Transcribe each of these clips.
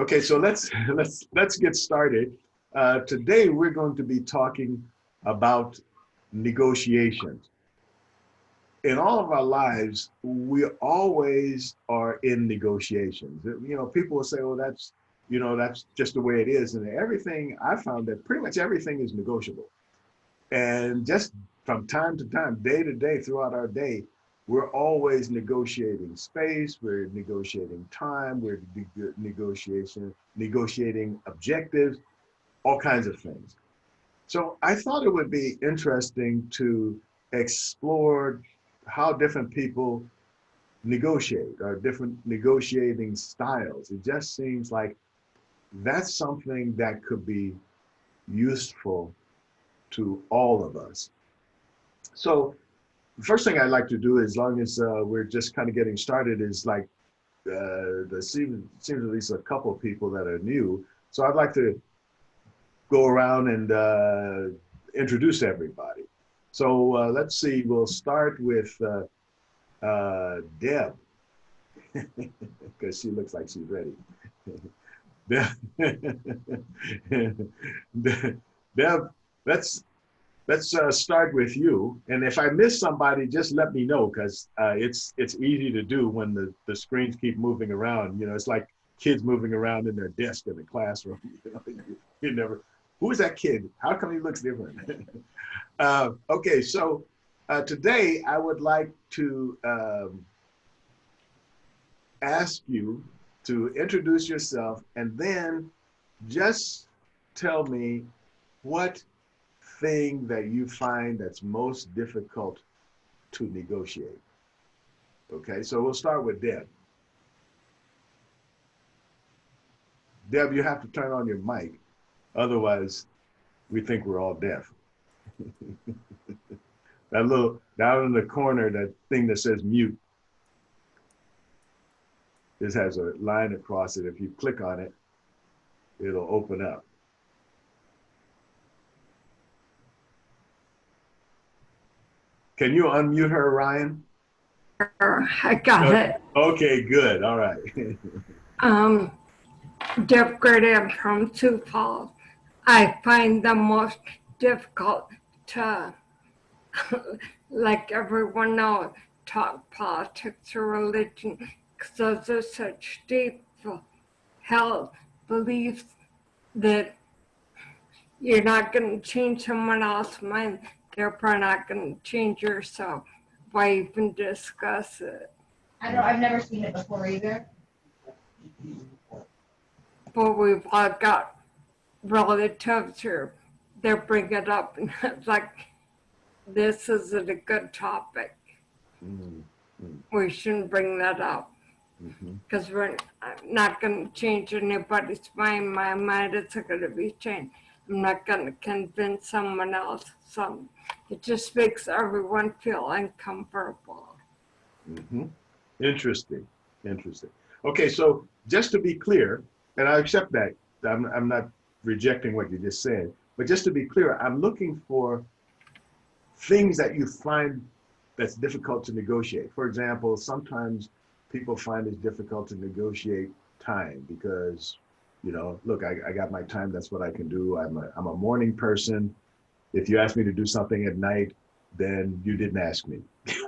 Okay, so let's get started. Today we're going to be talking about negotiations. In all of our lives, we always are in negotiations. You know, people will say, "Oh, that's just the way it is," and everything. I found that pretty much everything is negotiable. And just from time to time, day to day, throughout our day, we're always negotiating space, we're negotiating time, we're negotiating objectives, all kinds of things. So I thought it would be interesting to explore how different people negotiate or different negotiating styles. It just seems like that's something that could be useful to all of us. So the first thing I'd like to do, as long as we're just kind of getting started, is like there seems at least a couple of people that are new. So I'd like to go around and introduce everybody. So let's see, we'll start with Deb, because she looks like she's ready. Deb, let's start with you. And if I miss somebody, just let me know, because it's easy to do when the screens keep moving around. You know, it's like kids moving around in their desk in the classroom. You know, you never, who is that kid? How come he looks different? Okay, so today I would like to ask you to introduce yourself and then just tell me what thing that you find that's most difficult to negotiate. Okay, so we'll start with Deb. Deb, you have to turn on your mic, otherwise we think we're all deaf. That little, down in the corner, that thing that says mute, this has a line across it. If you click on it, it'll open up. Can you unmute her, Ryan? I got it. Okay, good. All right. Jeff Grady, I'm from Sioux Falls. I find the most difficult to, like everyone else, talk politics or religion because those are such deep held beliefs that you're not going to change someone else's mind, therefore not going to change yourself. Why even discuss it? I don't know, I've never seen it before either. But we've all got relatives or they bring it up and it's like, this isn't a good topic. Mm-hmm. We shouldn't bring that up because we're not going to change anybody's mind. My mind isn't going to be changed. I'm not going to convince someone else. So it just makes everyone feel uncomfortable. Mm-hmm. Interesting. Interesting. Okay, so just to be clear, and I accept that, I'm not rejecting what you just said, but just to be clear, I'm looking for things that you find that's difficult to negotiate. For example, sometimes people find it difficult to negotiate time because, you know, look, I got my time, that's what I can do. I'm a morning person. If you ask me to do something at night, then you didn't ask me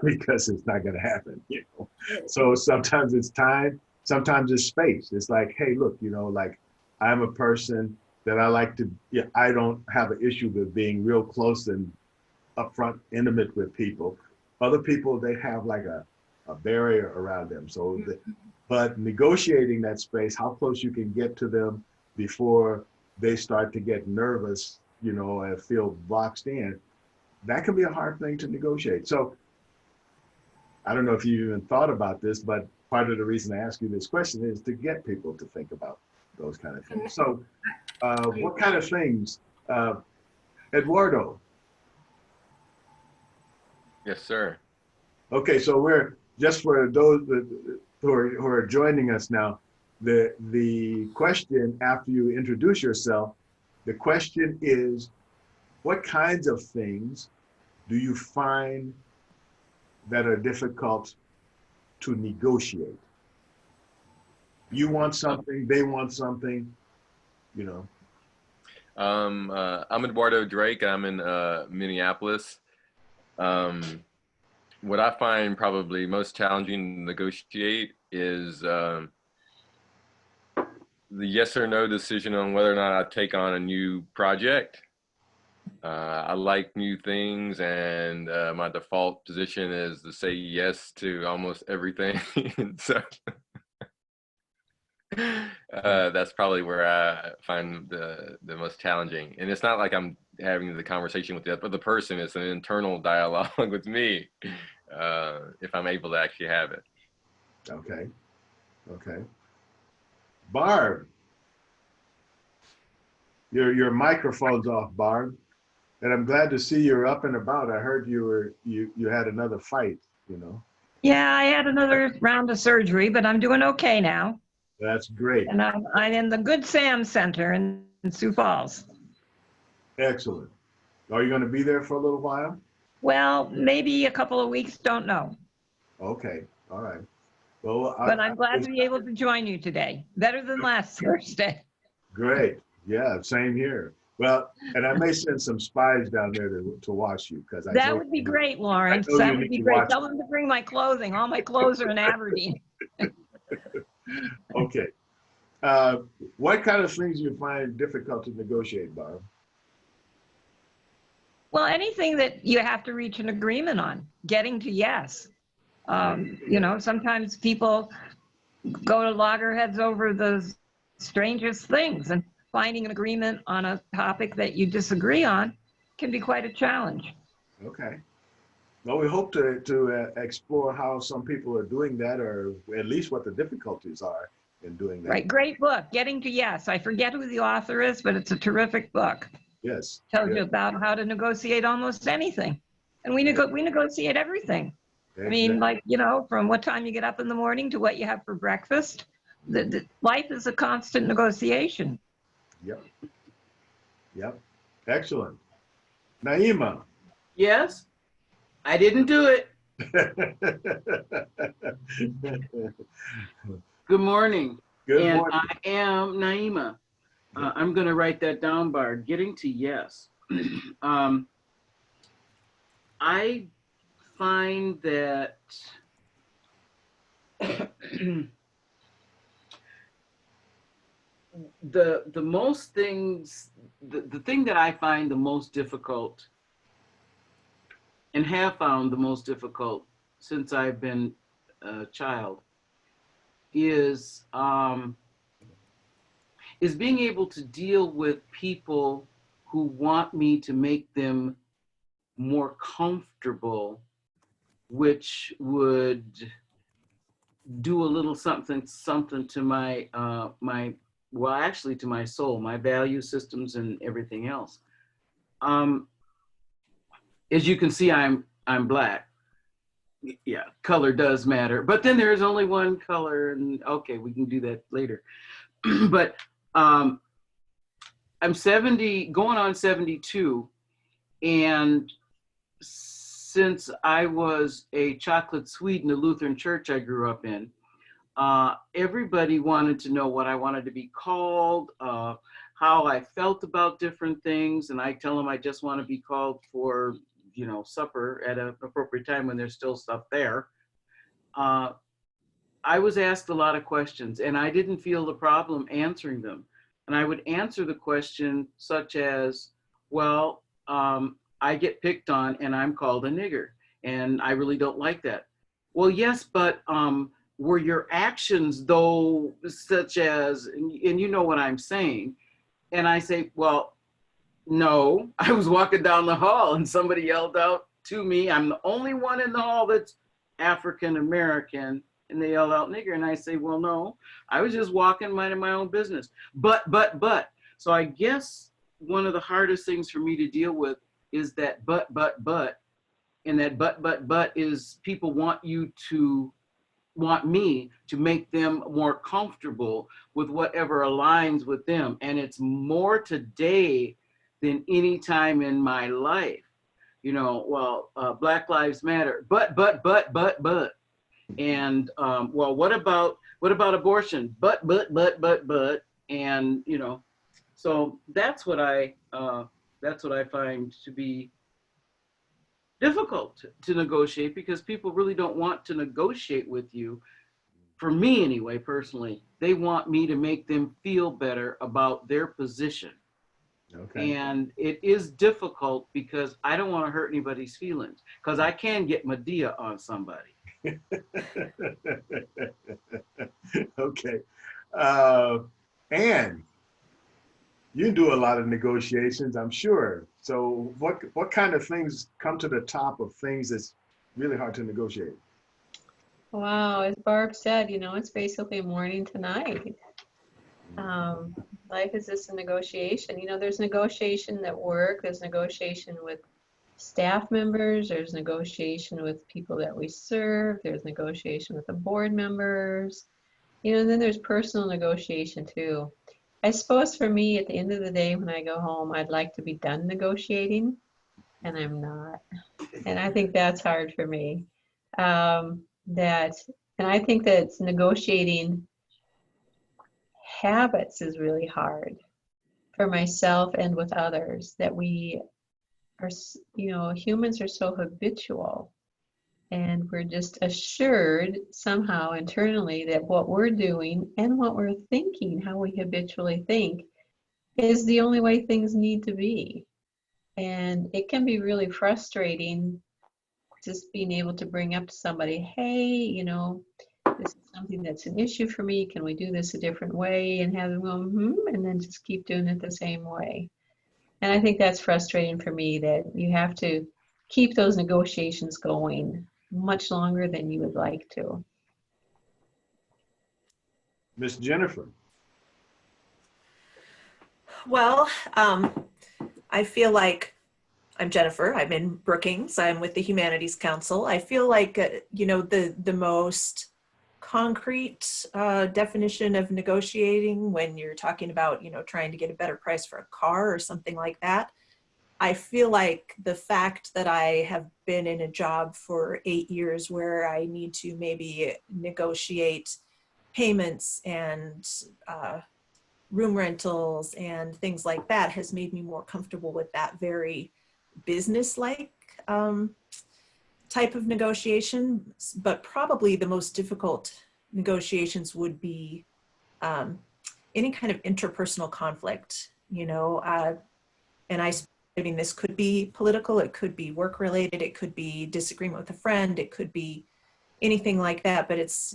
because it's not going to happen. You know? So sometimes it's time, sometimes it's space. It's like, hey, look, you know, like I'm a person that I like to, yeah, I don't have an issue with being real close and upfront, intimate with people. Other people, they have like a barrier around them. So, but negotiating that space, how close you can get to them before they start to get nervous, you know, and feel boxed in, that can be a hard thing to negotiate. So I don't know if you even thought about this, but part of the reason I ask you this question is to get people to think about those kind of things. So what kind of things, Eduardo? Yes, sir. Okay, so we're, just for those who are joining us now, the question after you introduce yourself, the question is, what kinds of things do you find that are difficult to negotiate? You want something, they want something, you know. I'm Eduardo Drake. I'm in Minneapolis. What I find probably most challenging to negotiate is the yes or no decision on whether or not I take on a new project. I like new things, and my default position is to say yes to almost everything. So that's probably where I find the most challenging. And it's not like I'm having the conversation with the other person. It's an internal dialogue with me, if I'm able to actually have it. Okay. Okay. Barb, your microphone's off, Barb. And I'm glad to see you're up and about. I heard you had another fight, you know. Yeah, I had another round of surgery, but I'm doing okay now. That's great. And I'm in the Good Sam Center in Sioux Falls. Excellent. Are you going to be there for a little while? Well, maybe a couple of weeks, don't know. Okay. All right. Well, But I'm glad to be able to join you today. Better than last Thursday. Great. Yeah, same here. Well, and I may send some spies down there to watch you because That would be great, Lawrence. That would be great. Tell them to bring my clothing. All my clothes are in Aberdeen. Okay. What kind of things do you find difficult to negotiate, Barb? Well, anything that you have to reach an agreement on, getting to yes. You know, sometimes people go to loggerheads over the strangest things, and finding an agreement on a topic that you disagree on can be quite a challenge. Okay. Well, we hope to explore how some people are doing that, or at least what the difficulties are in doing that. Right. Great book, Getting to Yes. I forget who the author is, but it's a terrific book. Yes. Tells you about how to negotiate almost anything. And we negotiate everything. Exactly. I mean, like, you know, from what time you get up in the morning to what you have for breakfast. Life is a constant negotiation. Yep. Yep. Excellent. Naima. Yes, I didn't do it. Good morning. Good morning. I am Naima. I'm going to write that down, Bard. Getting to yes. I find that the most things, the thing that I find the most difficult and have found the most difficult since I've been a child is being able to deal with people who want me to make them more comfortable, which would do a little something to my well, actually to my soul, my value systems and everything else. As you can see, I'm Black. Yeah, color does matter, but then there's only one color, and okay, we can do that later. But I'm 70, going on 72, and since I was a chocolate sweet in the Lutheran church I grew up in, everybody wanted to know what I wanted to be called, how I felt about different things, and I tell them I just want to be called for, you know, supper at an appropriate time when there's still stuff there. I was asked a lot of questions, and I didn't feel the problem answering them. And I would answer the question such as, well, I get picked on and I'm called a nigger, and I really don't like that. Well, yes, but were your actions though such as, and you know what I'm saying, and I say, well, no, I was walking down the hall and somebody yelled out to me, I'm the only one in the hall that's African American, and they yelled out nigger, and I say, well, no, I was just walking, minding my own business. But. So I guess one of the hardest things for me to deal with is that but, and that but is people want me to make them more comfortable with whatever aligns with them. And it's more today than any time in my life. You know, well, Black Lives Matter, but. And well, what about What about abortion? But, and so that's what I find to be difficult to negotiate, because people really don't want to negotiate with you. For me anyway, personally, they want me to make them feel better about their position. Okay. And it is difficult because I don't want to hurt anybody's feelings, because I can get Medea on somebody. Okay. And you do a lot of negotiations, I'm sure. So what kind of things come to the top of things that's really hard to negotiate? Wow, as Barb said, it's basically morning to night. Life is just a negotiation. There's negotiation at work, there's negotiation with staff members, there's negotiation with people that we serve, there's negotiation with the board members, and then there's personal negotiation too. I suppose for me, at the end of the day, when I go home, I'd like to be done negotiating, and I'm not. And I think that's hard for me. And I think that negotiating habits is really hard for myself and with others, that we are, humans are so habitual, and we're just assured somehow internally that what we're doing and what we're thinking, how we habitually think, is the only way things need to be. And it can be really frustrating just being able to bring up to somebody, hey, this is something that's an issue for me. Can we do this a different way? And have them go, and then just keep doing it the same way. And I think that's frustrating for me, that you have to keep those negotiations going much longer than you would like to. Miss Jennifer. Well, I feel like I'm Jennifer. I'm in Brookings. I'm with the Humanities Council. I feel like, the most concrete definition of negotiating, when you're talking about, trying to get a better price for a car or something like that, I feel like the fact that I have been in a job for 8 years where I need to maybe negotiate payments and room rentals and things like that has made me more comfortable with that very business-like type of negotiation. But probably the most difficult negotiations would be any kind of interpersonal conflict, and this could be political, it could be work-related, it could be disagreement with a friend, it could be anything like that. But it's,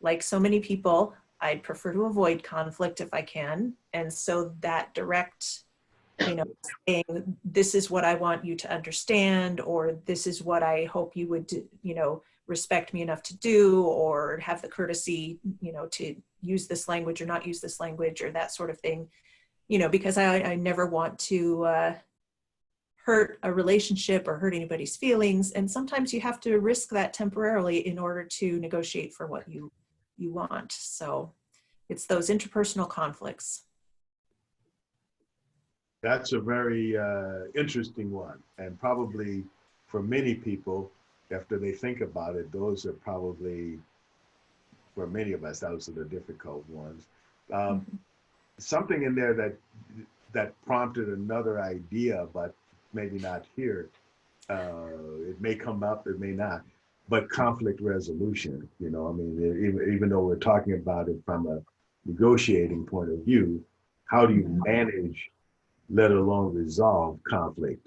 like so many people, I'd prefer to avoid conflict if I can. And so that direct, saying, this is what I want you to understand, or this is what I hope you would, respect me enough to do, or have the courtesy, to use this language or not use this language, or that sort of thing, because I never want to hurt a relationship or hurt anybody's feelings. And sometimes you have to risk that temporarily in order to negotiate for what you want. So it's those interpersonal conflicts. That's a very interesting one. And probably for many people, after they think about it, those are probably, for many of us, those are the difficult ones. Something in there that prompted another idea, but maybe not here. It may come up, it may not. But conflict resolution, even though we're talking about it from a negotiating point of view, how do you manage, let alone resolve conflict,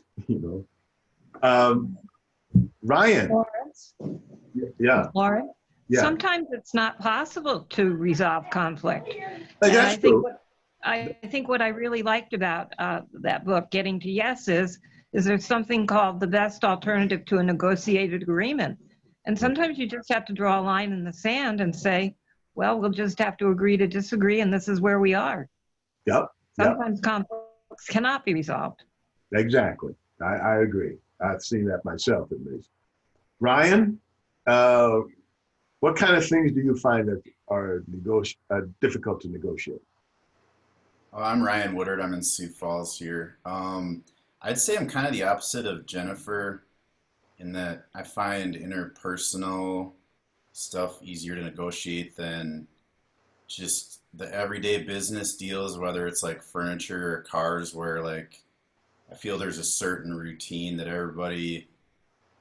Ryan. Lawrence? Yeah. Lawrence? Yeah. Sometimes it's not possible to resolve conflict. That's true. I think what I really liked about that book, Getting to Yes, is there's something called the best alternative to a negotiated agreement. And sometimes you just have to draw a line in the sand and say, well, we'll just have to agree to disagree, and this is where we are. Yep. Sometimes conflicts cannot be resolved. Exactly. I agree. I've seen that myself, at least. Ryan, what kind of things do you find that are difficult to negotiate? I'm Ryan Woodard. I'm in Sioux Falls here. I'd say I'm kind of the opposite of Jennifer in that I find interpersonal stuff easier to negotiate than just the everyday business deals, whether it's like furniture or cars, where like I feel there's a certain routine that everybody,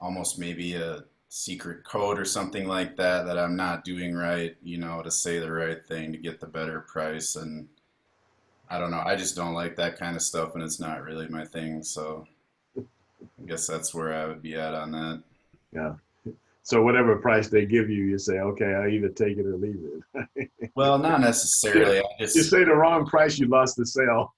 almost maybe a secret code or something like that, that I'm not doing right, you know, to say the right thing to get the better price. And I don't know, I just don't like that kind of stuff, and it's not really my thing. So I guess that's where I would be at on that. Yeah. So whatever price they give you, you say, okay, I'll either take it or leave it. Well, not necessarily. I You just, say the wrong price, you lost the sale.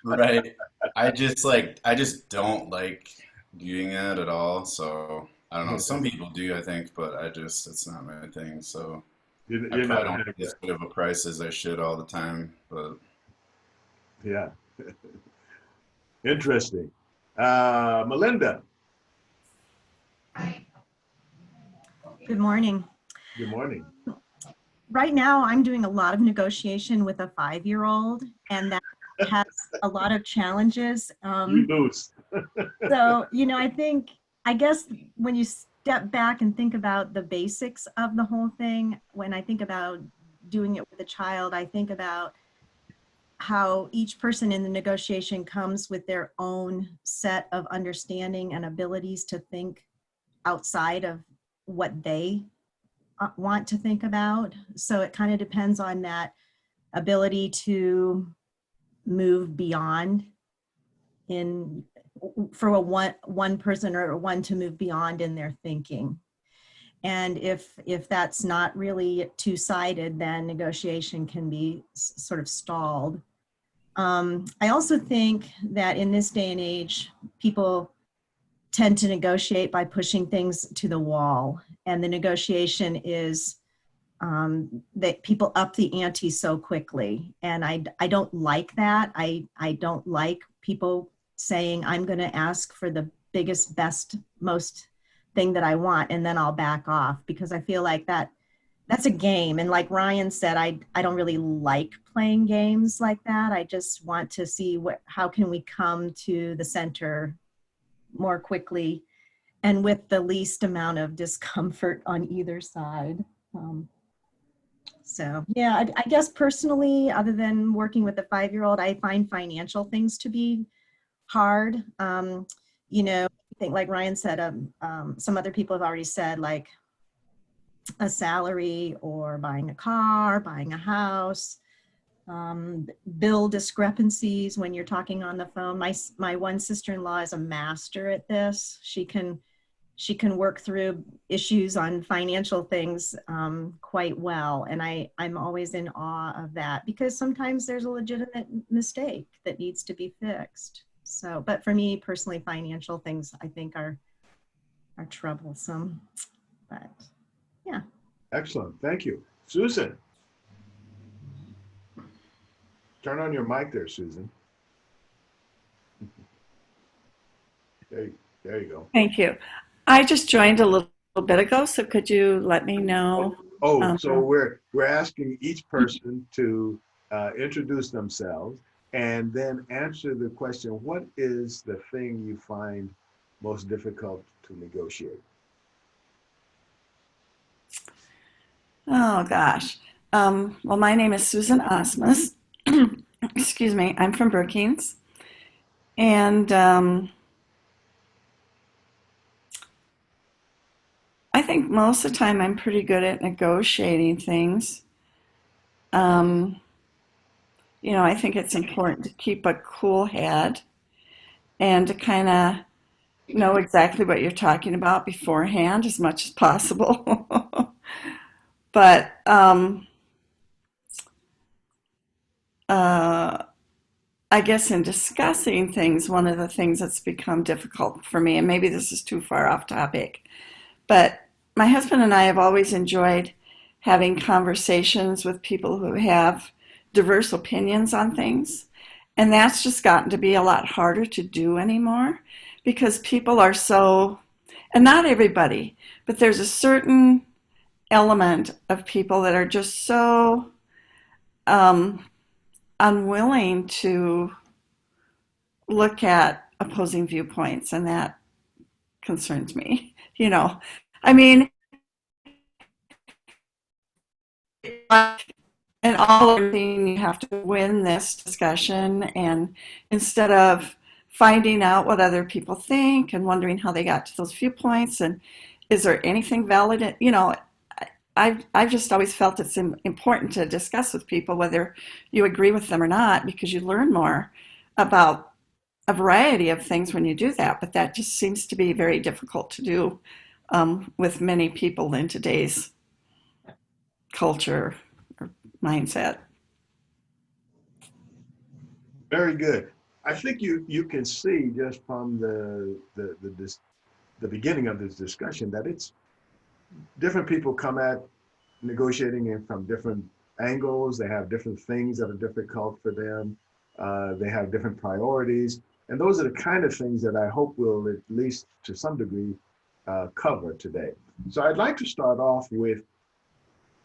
right. I just don't like doing that at all. So I don't know. Some people do, I think, but it's not my thing. So I You're probably not don't get as good of a price as I should all the time, but yeah. Interesting. Melinda, Good morning. good morning. Right now, I'm doing a lot of negotiation with a 5-year-old, and that has a lot of challenges. You lose. So, I guess when you step back and think about the basics of the whole thing, when I think about doing it with a child, I think about how each person in the negotiation comes with their own set of understanding and abilities to think outside of what they want to think about. So it kind of depends on that ability to move beyond for a one person or one to move beyond in their thinking. And if that's not really two-sided, then negotiation can be sort of stalled. I also think that in this day and age, people tend to negotiate by pushing things to the wall. And the negotiation is that people up the ante so quickly. And I don't like that. I don't like people saying, I'm going to ask for the biggest, best, most thing that I want, and then I'll back off, because I feel like that's a game. And like Ryan said, I don't really like playing games like that. I just want to see how can we come to the center more quickly and with the least amount of discomfort on either side. So yeah, I guess personally, other than working with a 5-year-old, I find financial things to be hard. I think like Ryan said, some other people have already said, like a salary or buying a car, buying a house, bill discrepancies when you're talking on the phone. My one sister-in-law is a master at this. She can work through issues on financial things quite well. And I'm always in awe of that, because sometimes there's a legitimate mistake that needs to be fixed. So, but for me personally, financial things I think are troublesome, but yeah. Excellent. Thank you. Susan. Turn on your mic there, Susan. There you go. Thank you. I just joined a little bit ago, so could you let me know? So we're asking each person to introduce themselves and then answer the question, what is the thing you find most difficult to negotiate? Oh, gosh. Well, my name is Susan Osmus. Excuse me. I'm from Brookings. And I think most of the time I'm pretty good at negotiating things. I think it's important to keep a cool head and to kind of know exactly what you're talking about beforehand as much as possible. But I guess in discussing things, one of the things that's become difficult for me, and maybe this is too far off topic, but my husband and I have always enjoyed having conversations with people who have diverse opinions on things. And that's just gotten to be a lot harder to do anymore, because people are so, and not everybody, but there's a certain element of people that are just so unwilling to look at opposing viewpoints, and that concerns me. I mean, and all or nothing, you have to win this discussion. And instead of finding out what other people think and wondering how they got to those viewpoints and is there anything valid, you know, I've just always felt it's important to discuss with people whether you agree with them or not, because you learn more about a variety of things when you do that. But that just seems to be very difficult to do with many people in today's culture or mindset. Very good. I think you can see just from the beginning of this discussion that it's different people come at negotiating in from different angles. They have different things that are difficult for them. They have different priorities. And those are the kind of things that I hope we'll, at least to some degree, cover today. So I'd like to start off with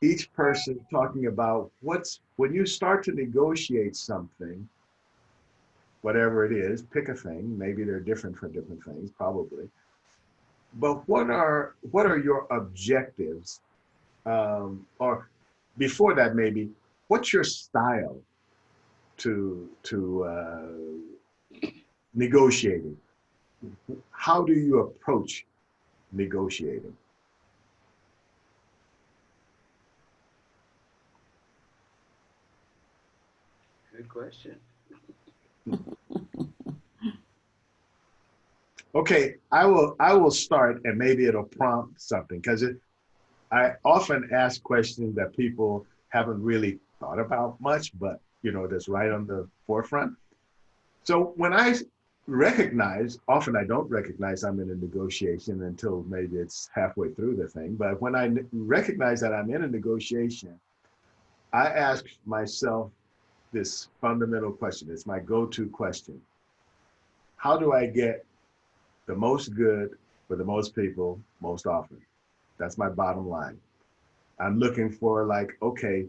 each person talking about when you start to negotiate something, whatever it is, pick a thing, maybe they're different for different things, probably. But what are your objectives? Or before that, maybe, what's your style to negotiating? How do you approach negotiating? Good question. Okay, I will start, and maybe it'll prompt something, because I often ask questions that people haven't really thought about much, but you know, that's right on the forefront. So when I recognize, often I don't recognize I'm in a negotiation until maybe it's halfway through the thing, but when I recognize that I'm in a negotiation, I ask myself this fundamental question. It's my go-to question. How do I get the most good for the most people most often? That's my bottom line. I'm looking for, like, okay,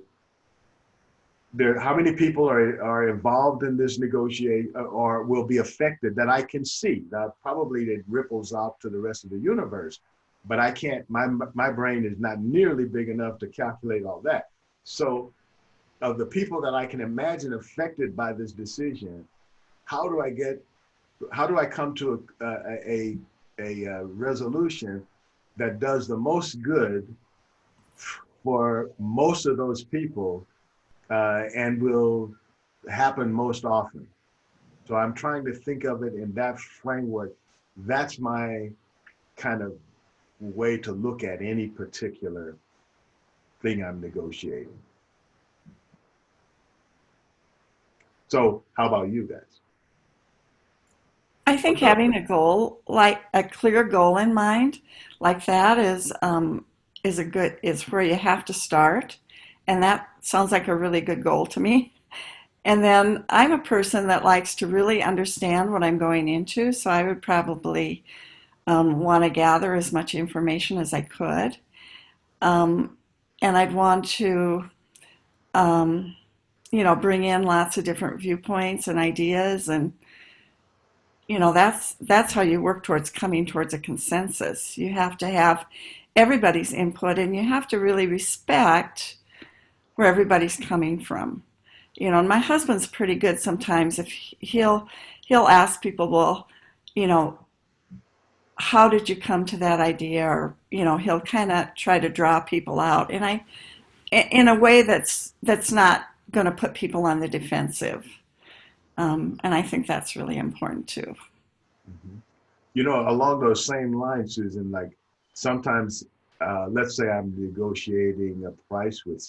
how many people are involved in this negotiate or will be affected that I can see. Now, probably it ripples out to the rest of the universe, but I can't, my brain is not nearly big enough to calculate all that. So of the people that I can imagine affected by this decision, how do I come to a resolution that does the most good for most of those people and will happen most often? So I'm trying to think of it in that framework. That's my kind of way to look at any particular thing I'm negotiating. So how about you guys? I think having a goal, like a clear goal in mind, like that is where you have to start, and that sounds like a really good goal to me. And then I'm a person that likes to really understand what I'm going into, so I would probably want to gather as much information as I could, and I'd want to, bring in lots of different viewpoints and ideas, and that's how you work coming towards a consensus. You have to have everybody's input, and you have to really respect where everybody's coming from. And my husband's pretty good sometimes. If he'll ask people, well, how did you come to that idea? Or he'll kind of try to draw people out, and in a way that's not going to put people on the defensive. And I think that's really important too. Mm-hmm. Along those same lines, Susan, like sometimes, let's say I'm negotiating a price with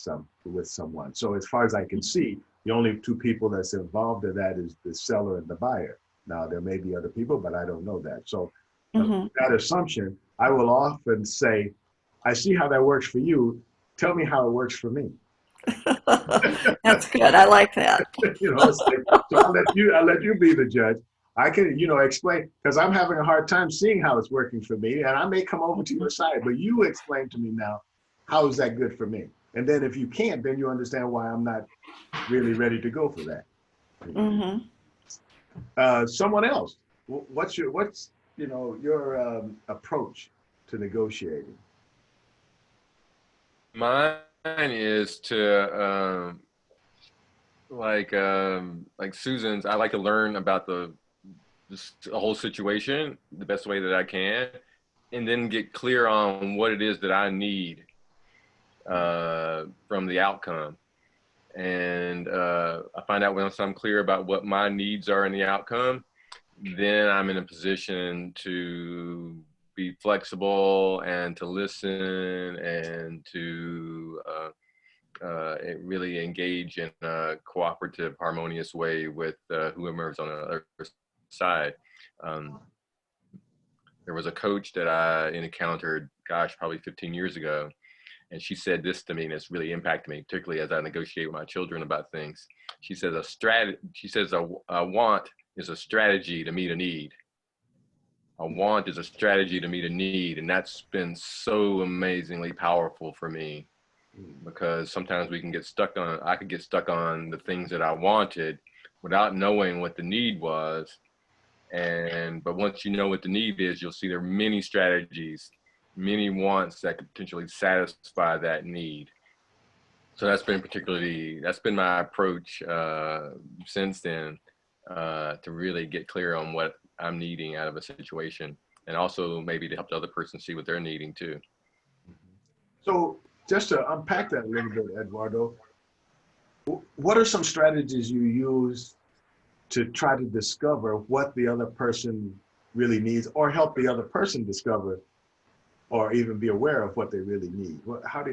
someone. So as far as I can see, the only two people that's involved in that is the seller and the buyer. Now, there may be other people, but I don't know that. So that assumption, I will often say, I see how that works for you. Tell me how it works for me. That's good. I like that. So I'll let you be the judge. I can, explain, because I'm having a hard time seeing how it's working for me, and I may come over to your side, but you explain to me now, how is that good for me? And then if you can't, then you understand why I'm not really ready to go for that. Mm-hmm. Someone else, what's your approach to negotiating? Mine is to like Susan's, I like to learn about the whole situation the best way that I can, and then get clear on what it is that I need from the outcome. And I find out once I'm clear about what my needs are in the outcome, then I'm in a position to be flexible and to listen and to really engage in a cooperative, harmonious way with whoever's on the other side. There was a coach that I encountered, gosh, probably 15 years ago, and she said this to me, and it's really impacted me, particularly as I negotiate with my children about things. She says a want is a strategy to meet a need. A want is a strategy to meet a need, and that's been so amazingly powerful for me, because sometimes I could get stuck on the things that I wanted without knowing what the need was. But once you know what the need is, you'll see there are many strategies, many wants that could potentially satisfy that need. So that's been my approach since then, to really get clear on what I'm needing out of a situation, and also maybe to help the other person see what they're needing too. So just to unpack that a little bit, Eduardo, what are some strategies you use to try to discover what the other person really needs, or help the other person discover or even be aware of what they really need? How do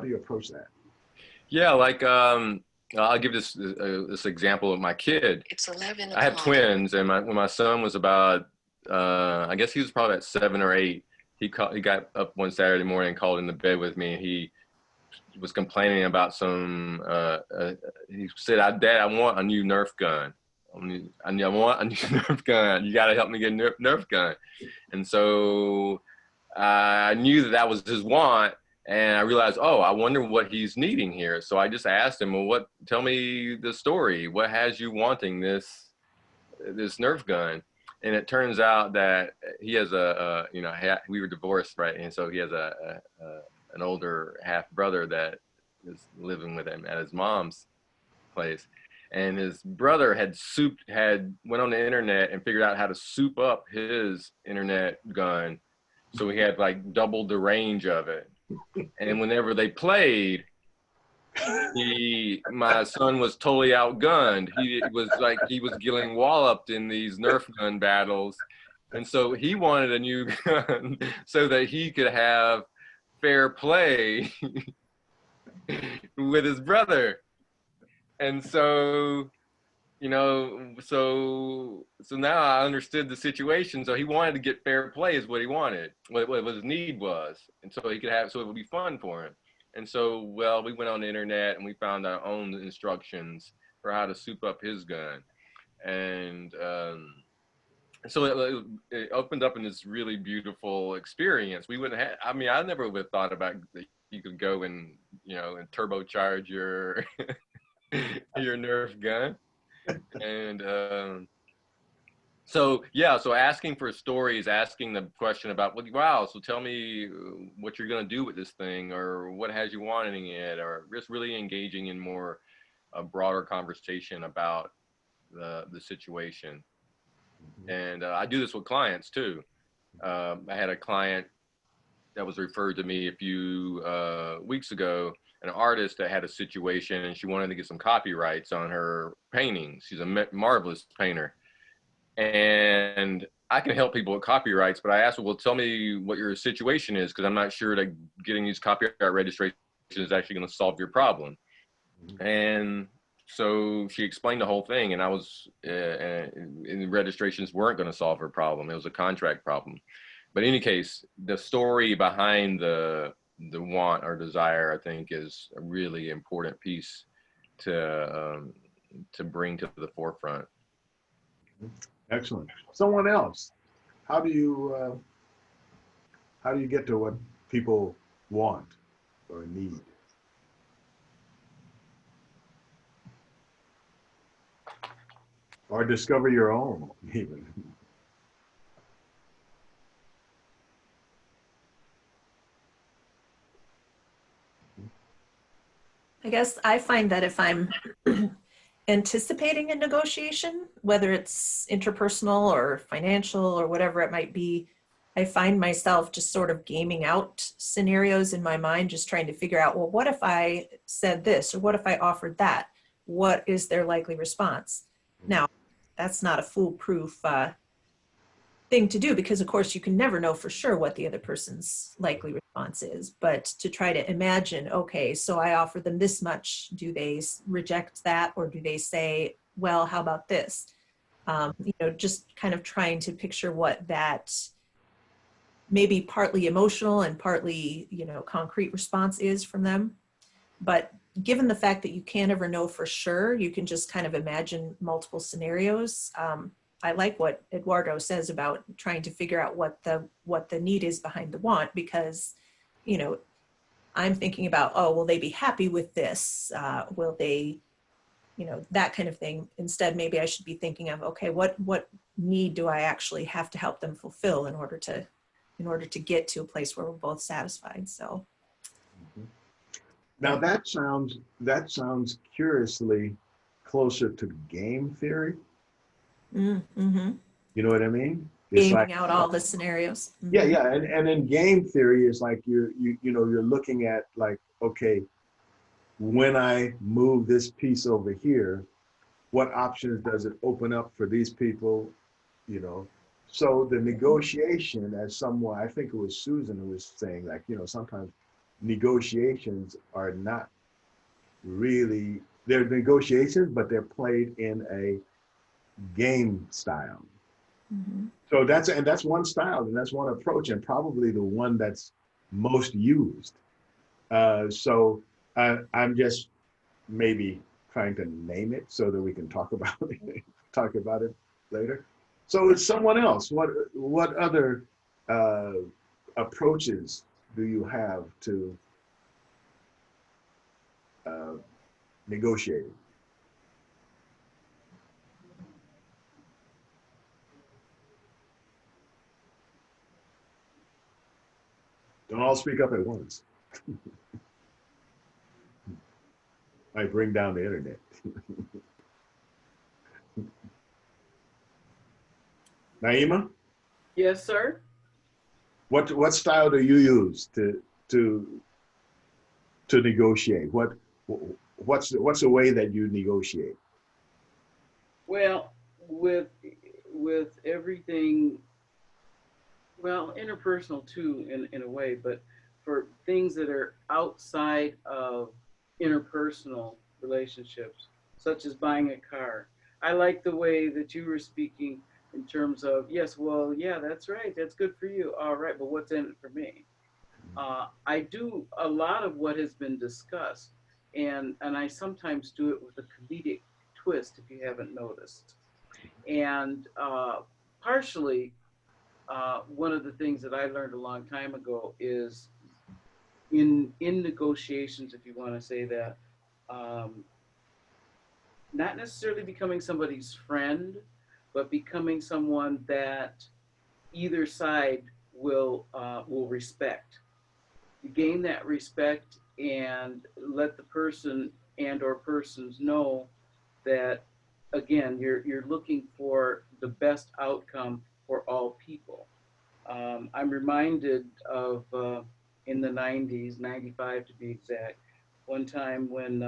you approach that? Yeah, like I'll give this example of my kid. It's 11 I have twins, and when my son was about, I guess he was probably at 7 or 8, he got up one Saturday morning and called into bed with me, and he was complaining about he said, Dad, I want a new Nerf gun. I want a new Nerf gun. You got to help me get a Nerf gun. And so I knew that was his want. And I realized, I wonder what he's needing here. So I just asked him, well, tell me the story. What has you wanting this Nerf gun? And it turns out that he has we were divorced, right? And so he has an older half brother that is living with him at his mom's place. And his brother went on the internet and figured out how to soup up his internet gun. So he had like double the range of it. And whenever they played, my son was totally outgunned. He was getting walloped in these Nerf gun battles. And so he wanted a new gun so that he could have fair play with his brother. And so, so now I understood the situation. So he wanted to get fair play is what he wanted, what his need was. And so so it would be fun for him. And so, we went on the internet and we found our own instructions for how to soup up his gun. And so it opened up in this really beautiful experience. I never would have thought about that you could go and turbocharge your your Nerf gun. And so asking for stories, asking the question about, so tell me what you're going to do with this thing, or what has you wanting it, or just really engaging in a broader conversation about the situation. And I do this with clients too. I had a client that was referred to me a few weeks ago, an artist that had a situation and she wanted to get some copyrights on her paintings. She's a marvelous painter. And I can help people with copyrights, but I asked her, well, tell me what your situation is, because I'm not sure that getting these copyright registrations is actually going to solve your problem. And so she explained the whole thing, and and the registrations weren't going to solve her problem. It was a contract problem. But in any case, the story behind the want or desire, I think, is a really important piece to bring to the forefront. Excellent. Someone else, how do you get to what people want or need? Or discover your own, even. I guess I find that if I'm anticipating a negotiation, whether it's interpersonal or financial or whatever it might be, I find myself just sort of gaming out scenarios in my mind, just trying to figure out, well, what if I said this, or what if I offered that? What is their likely response? Now, that's not a foolproof thing to do, because of course you can never know for sure what the other person's likely response is, but to try to imagine, okay, so I offer them this much, do they reject that, or do they say, well, how about this? Just kind of trying to picture what that maybe partly emotional and partly, concrete response is from them. But given the fact that you can't ever know for sure, you can just kind of imagine multiple scenarios. I like what Eduardo says about trying to figure out what the need is behind the want, because, I'm thinking about, oh, will they be happy with this? Will they, that kind of thing. Instead, maybe I should be thinking of, okay, what need do I actually have to help them fulfill in order to get to a place where we're both satisfied? So. Now that sounds curiously closer to game theory. Mm-hmm. You know what I mean? It's Gaming out all the scenarios. Mm-hmm. Yeah. And in game theory, it's like you're looking at like, okay, when I move this piece over here, what options does it open up for these people? So the negotiation, as someone, I think it was Susan who was saying, like, sometimes negotiations are not really, they're negotiations, but they're played in a game style. Mm-hmm. So that's one style, and that's one approach, and probably the one that's most used. So I'm just maybe trying to name it so that we can talk about it later. So it's someone else. What other approaches do you have to negotiating? Don't all speak up at once. Might bring down the internet. Naima? Yes, sir. What style do you use to negotiate? What's the way that you negotiate? Well, with everything, well, interpersonal too, in a way, but for things that are outside of interpersonal relationships, such as buying a car, I like the way that you were speaking in terms of, yes, well, yeah, that's right, that's good for you, all right, but what's in it for me? I do a lot of what has been discussed, and I sometimes do it with a comedic twist, if you haven't noticed. And partially, one of the things that I learned a long time ago is in negotiations, if you want to say that, not necessarily becoming somebody's friend, but becoming someone that either side will respect. You gain that respect and let the person and or persons know that, again, you're looking for the best outcome for all people. I'm reminded of in the 90s, 95 to be exact, one time when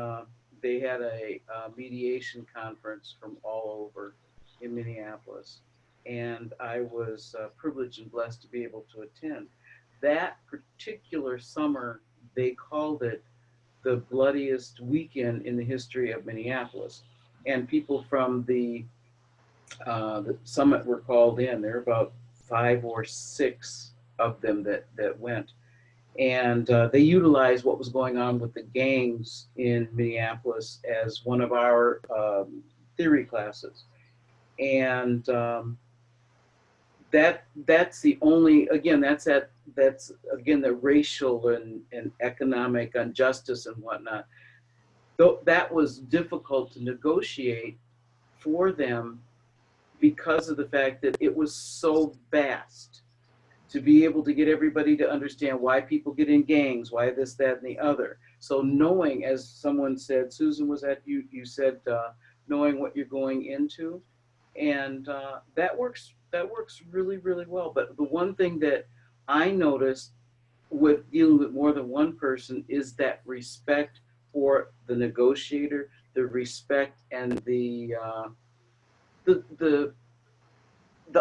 they had a mediation conference from all over in Minneapolis, and I was privileged and blessed to be able to attend. That particular summer, they called it the bloodiest weekend in the history of Minneapolis, and people from the summit were called in. There were about 5 or 6 of them that went, and they utilized what was going on with the gangs in Minneapolis as one of our theory classes. And that's the only, again, that's again the racial and economic injustice and whatnot. Though that was difficult to negotiate for them because of the fact that it was so vast to be able to get everybody to understand why people get in gangs, why this, that, and the other. So knowing, as someone said, Susan, was that you said knowing what you're going into. And that works really, really well. But the one thing that I noticed with dealing with more than one person is that respect for the negotiator, the respect and the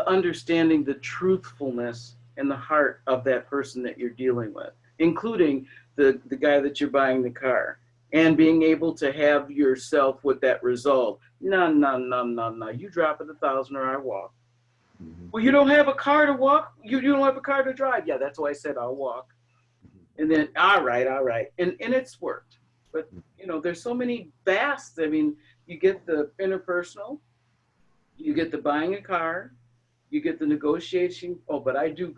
understanding, the truthfulness and the heart of that person that you're dealing with, including the guy that you're buying the car, and being able to have yourself with that resolve. No, no, no, no, no. You drop it 1,000 or I walk. Well, you don't have a car to walk. You don't have a car to drive. Yeah, that's why I said I'll walk. And then, all right. And it's worked. But, you know, there's so many vast, I mean, you get the interpersonal, you get the buying a car, you get the negotiation. Oh, but I do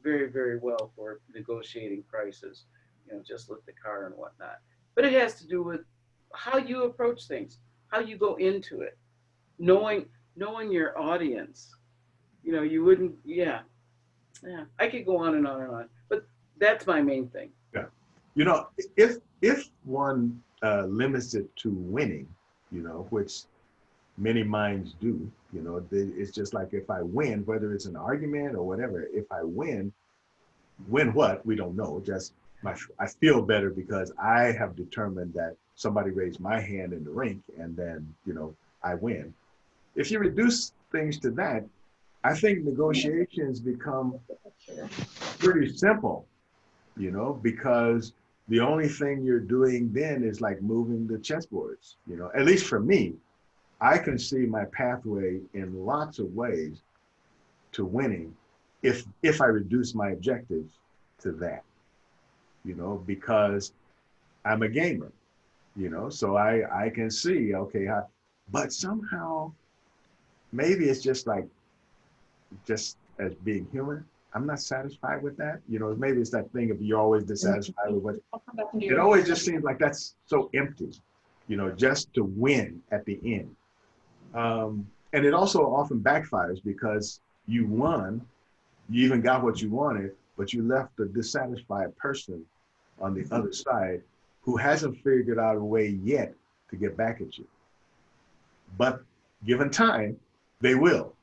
very, very well for negotiating prices, you know, just with the car and whatnot. But it has to do with how you approach things, how you go into it, knowing your audience. You know, you wouldn't, yeah. I could go on and on and on, but that's my main thing. Yeah. You know, if one limits it to winning, you know, which many minds do, you know, it's just like if I win, whether it's an argument or whatever, if I win what? We don't know. Just I feel better because I have determined that somebody raised my hand in the rink and then, you know, I win. If you reduce things to that, I think negotiations become pretty simple, you know, because the only thing you're doing then is like moving the chessboards, you know, at least for me, I can see my pathway in lots of ways to winning if I reduce my objectives to that, you know, because I'm a gamer, you know, so I can see, okay, but somehow maybe it's just like, just as being human, I'm not satisfied with that. You know, maybe it's that thing of you're always dissatisfied with what, it always just seems like that's so empty, you know, just to win at the end. And it also often backfires because you won, you even got what you wanted, but you left a dissatisfied person on the other side who hasn't figured out a way yet to get back at you. But given time, they will.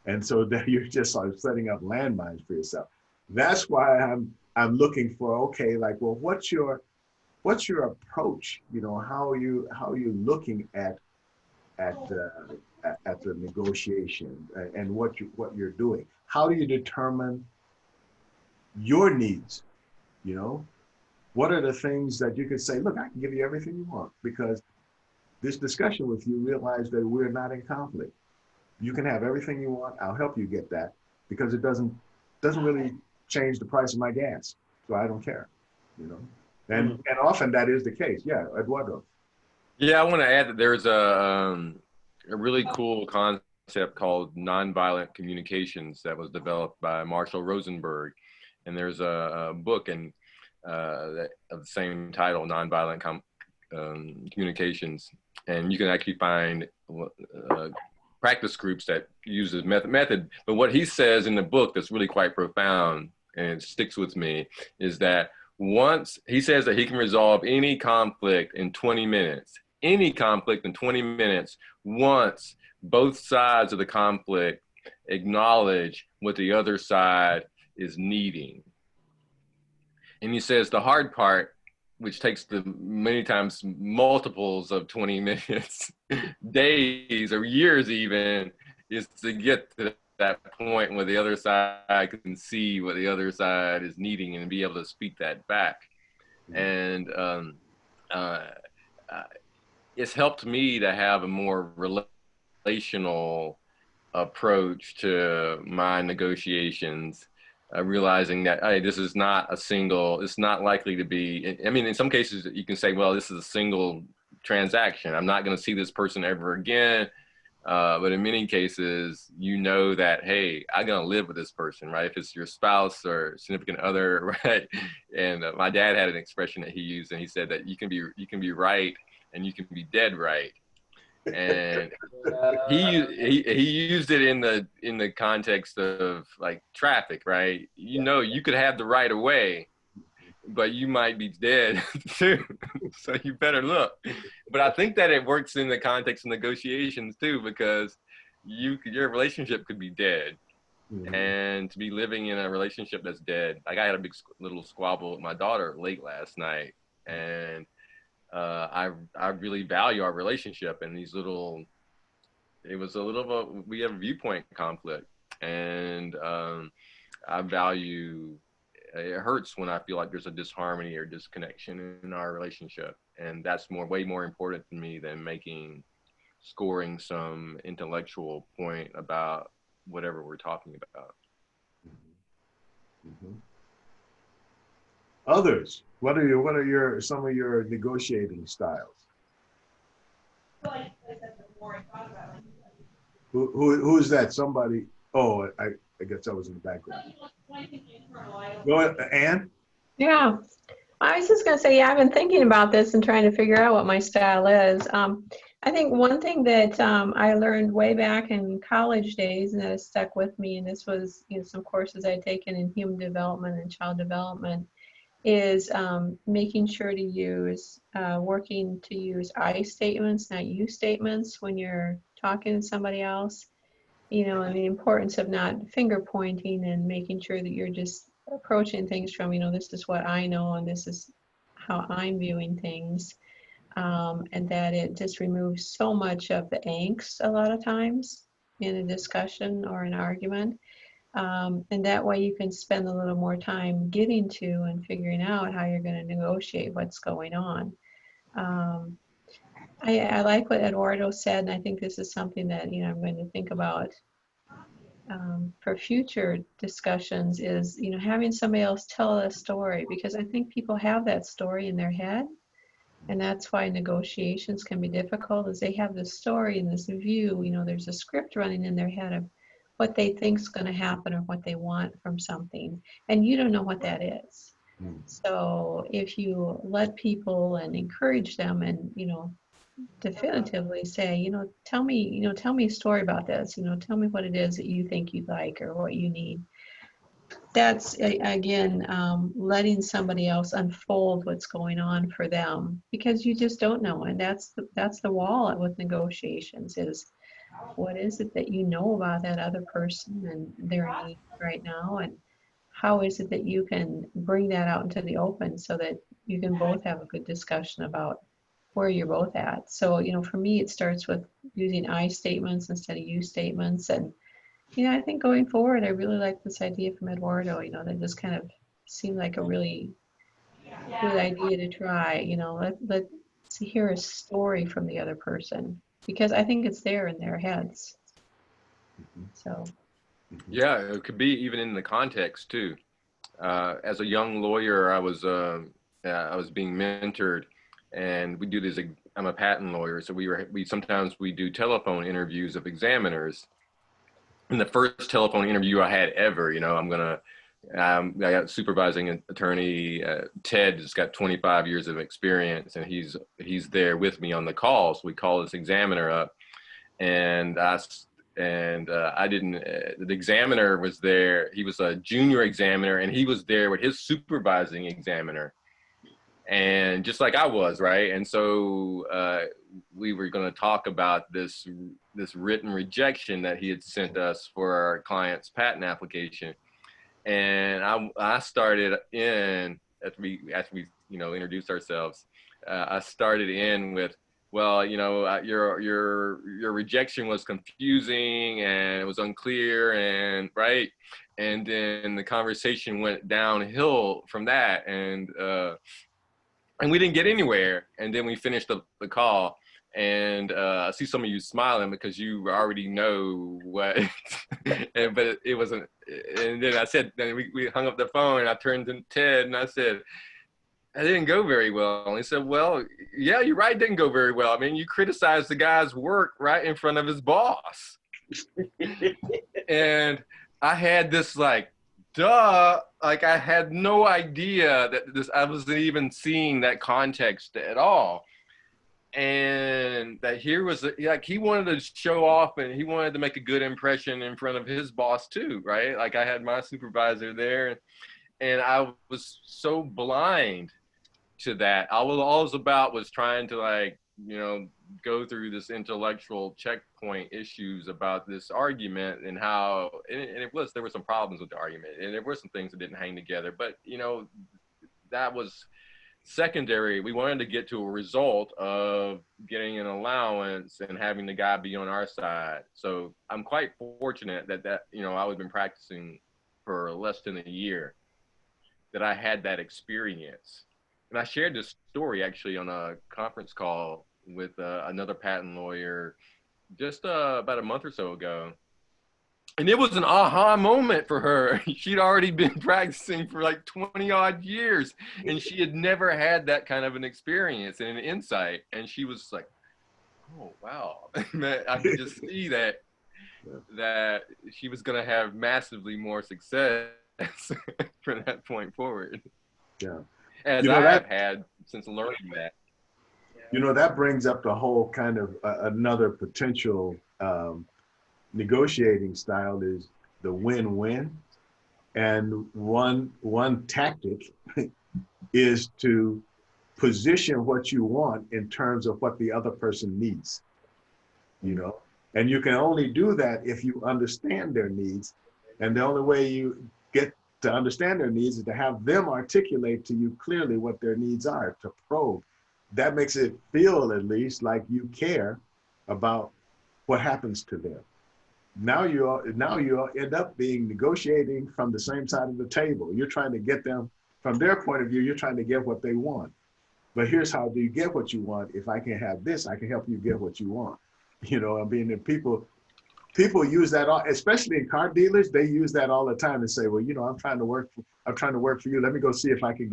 And so that you're just sort of setting up landmines for yourself. That's why I'm looking for, okay, like, well, what's your approach? You know, how are you looking at the negotiation and what you're doing? How do you determine your needs? You know, what are the things that you can say, look, I can give you everything you want, because this discussion with you realize that we're not in conflict. You can have everything you want. I'll help you get that, because it doesn't really change the price of my gas. So I don't care, you know, and often that is the case. Yeah, Eduardo. Yeah, I want to add that there's a really cool concept called nonviolent communications that was developed by Marshall Rosenberg. And there's a book of the same title, Nonviolent Communications. And you can actually find practice groups that use this method. But what he says in the book that's really quite profound and it sticks with me is that once he says that he can resolve any conflict in 20 minutes, once both sides of the conflict acknowledge what the other side is needing. And he says the hard part, which takes the many times multiples of 20 minutes, days or years even, is to get to that point where the other side can see what the other side is needing and be able to speak that back. And it's helped me to have a more relational approach to my negotiations, realizing that, hey, this is not it's not likely to be, I mean, in some cases you can say, well, this is a single transaction. I'm not going to see this person ever again. But in many cases, you know that, hey, I'm going to live with this person, right? If it's your spouse or significant other, right? And my dad had an expression that he used, and he said that you can be right and you can be dead right. And he used it in the context of like traffic, right? You know, you could have the right of way, but you might be dead too. So you better look. But I think that it works in the context of negotiations too, because your relationship could be dead. Mhm. And to be living in a relationship that's dead, like I had a big little squabble with my daughter late last night, and I really value our relationship, and it was a little bit, we have a viewpoint conflict, and I value, it hurts when I feel like there's a disharmony or disconnection in our relationship, and that's way more important to me than scoring some intellectual point about whatever we're talking about. Mhm. Others, what are some of your negotiating styles? Who's that? Somebody? Oh, I guess I was in the background. Go ahead, Ann. Yeah, I was just going to say, yeah, I've been thinking about this and trying to figure out what my style is. I think one thing that I learned way back in college days and that has stuck with me, and this was some courses I'd taken in human development and child development, is making sure to working to use I statements, not you statements when you're talking to somebody else. And the importance of not finger pointing and making sure that you're just approaching things from, this is what I know and this is how I'm viewing things. And that it just removes so much of the angst a lot of times in a discussion or an argument. And that way you can spend a little more time getting to and figuring out how you're going to negotiate what's going on. I like what Eduardo said, and I think this is something that I'm going to think about for future discussions is having somebody else tell a story, because I think people have that story in their head, and that's why negotiations can be difficult, is they have this story and this view, there's a script running in their head of what they think is going to happen or what they want from something, and you don't know what that is. So if you let people and encourage them and definitively say, tell me a story about this, tell me what it is that you think you'd like or what you need. That's again letting somebody else unfold what's going on for them, because you just don't know, and that's the wall with negotiations is, what is it that you know about that other person and their needs right now, and how is it that you can bring that out into the open so that you can both have a good discussion about where you're both at. So, for me, it starts with using I statements instead of you statements. And, I think going forward, I really like this idea from Eduardo, that just kind of seemed like a really good idea to try, let's hear a story from the other person, because I think it's there in their heads. So. Yeah, it could be even in the context too. As a young lawyer, I was being mentored, and we do this. I'm a patent lawyer, so we sometimes do telephone interviews of examiners. And the first telephone interview I had ever, I got supervising attorney Ted has got 25 years of experience, and he's there with me on the call. So we call this examiner up, and I didn't, the examiner was there. He was a junior examiner, and he was there with his supervising examiner, and just like I was, right? And so we were going to talk about this written rejection that he had sent us for our client's patent application. And I started in, after we introduced ourselves, I started in with, well, your rejection was confusing and it was unclear, and right. And then the conversation went downhill from that, and we didn't get anywhere. And then we finished the call, and I see some of you smiling because you already know what, but it wasn't. And then I said, then we hung up the phone, and I turned to Ted and I said, "It didn't go very well." And he said, "Well, yeah, you're right, it didn't go very well. I mean, you criticized the guy's work right in front of his boss." And I had this duh, I had no idea that I wasn't even seeing that context at all. And that here was he wanted to show off, and he wanted to make a good impression in front of his boss too, right? I had my supervisor there, And I was so blind to that. All it was about was trying to, like, you know, go through this intellectual checkpoint issues about this argument and how, and it was, there were some problems with the argument and there were some things that didn't hang together, but you know, that was secondary. We wanted to get to a result of getting an allowance and having the guy be on our side. So I'm quite fortunate that, you know, I would have been practicing for less than a year, that I had that experience. And I shared this story actually on a conference call with another patent lawyer just about a month or so ago. And it was an aha moment for her. She'd already been practicing for like 20 odd years, and she had never had that kind of an experience and an insight. And she was like, oh, wow. I could just see that she was going to have massively more success from that point forward. Yeah. As I have had since learning that. You know, that brings up the whole kind of another potential negotiating style is the win-win. And one tactic is to position what you want in terms of what the other person needs, you know? And you can only do that if you understand their needs. And the only way you get to understand their needs is to have them articulate to you clearly what their needs are, to probe. That makes it feel, at least, like you care about what happens to them. Now you end up being negotiating from the same side of the table. You're trying to get them, from their point of view, you're trying to get what they want. But here's how do you get what you want. If I can have this, I can help you get what you want. You know, I mean, and people use that, especially in car dealers, they use that all the time and say, well, you know, I'm trying to work for you. Let me go see if I can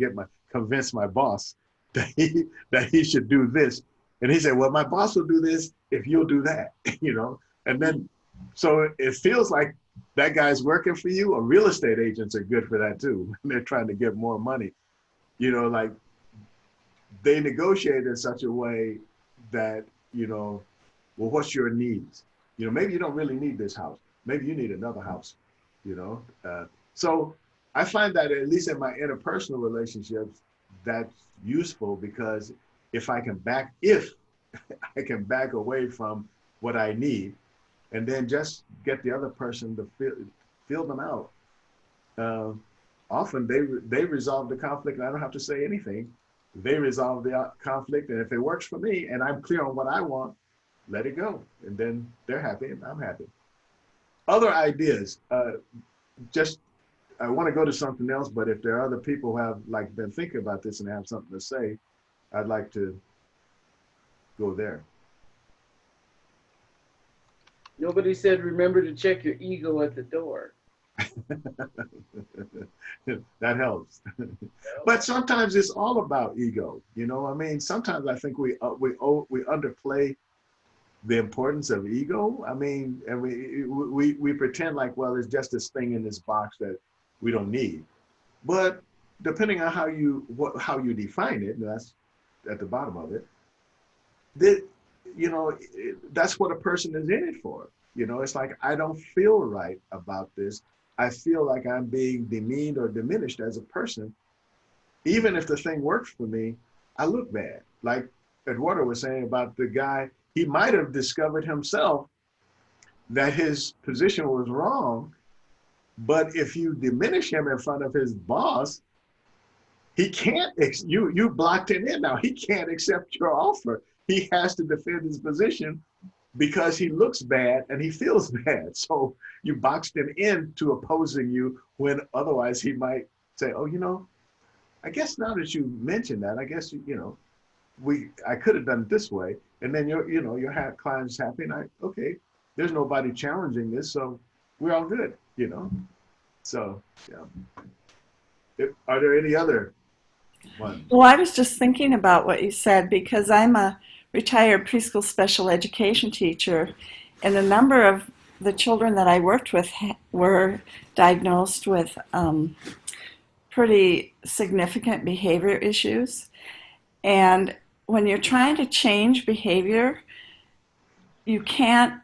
convince my boss that he should do this. And he said, well, my boss will do this if you'll do that, you know? And then, so it feels like that guy's working for you, or real estate agents are good for that too. They're trying to get more money, you know, like they negotiate in such a way that, you know, well, what's your needs? You know, maybe you don't really need this house. Maybe you need another house, you know? So I find that at least in my interpersonal relationships, that's useful, because if I can back away from what I need and then just get the other person to feel them out, often they resolve the conflict and I don't have to say anything. They resolve the conflict, and if it works for me and I'm clear on what I want, let it go. And then they're happy and I'm happy. Other ideas, I want to go to something else, but if there are other people who have been thinking about this and have something to say, I'd like to go there. Nobody said, remember to check your ego at the door. That helps. But sometimes it's all about ego. You know, I mean, sometimes I think we underplay the importance of ego. I mean, and we pretend like, well, it's just this thing in this box that we don't need. But depending on how you define it, and that's at the bottom of it, that, you know, that's what a person is in it for. You know, it's like, I don't feel right about this. I feel like I'm being demeaned or diminished as a person. Even if the thing works for me, I look bad. Like Eduardo was saying about the guy, he might have discovered himself that his position was wrong, but if you diminish him in front of his boss, he can't, you blocked him in now. He can't accept your offer. He has to defend his position because he looks bad and he feels bad. So you boxed him into opposing you when otherwise he might say, oh, you know, I guess now that you mentioned that, I guess, you know, I could have done it this way. And then your client's happy and okay, there's nobody challenging this, so we're all good, you know? So, yeah. Are there any other ones? Well, I was just thinking about what you said, because I'm a retired preschool special education teacher, and a number of the children that I worked with were diagnosed with pretty significant behavior issues. And when you're trying to change behavior, you can't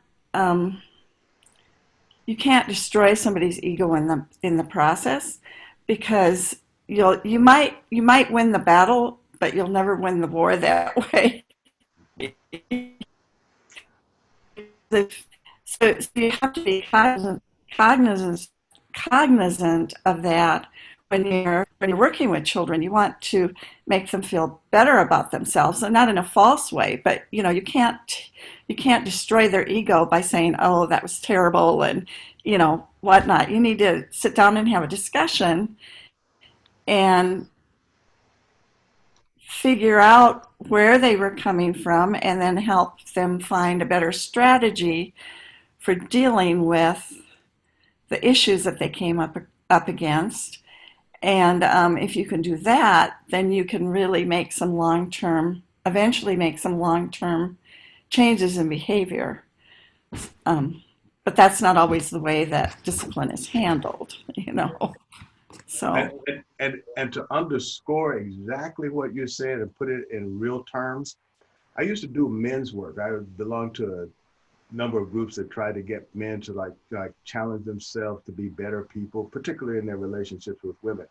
destroy somebody's ego in the process, because you might win the battle, but you'll never win the war that way. So you have to be cognizant cognizant of that when you're working with children. You want to make them feel better about themselves, and not in a false way, but you can't destroy their ego by saying, oh, that was terrible, and whatnot. You need to sit down and have a discussion and figure out where they were coming from, and then help them find a better strategy for dealing with the issues that they came up against. And if you can do that, then you can really eventually make some long-term changes in behavior. But that's not always the way that discipline is handled. So. And to underscore exactly what you're saying and put it in real terms, I used to do men's work. I belonged to a number of groups that try to get men to like challenge themselves to be better people, particularly in their relationships with women.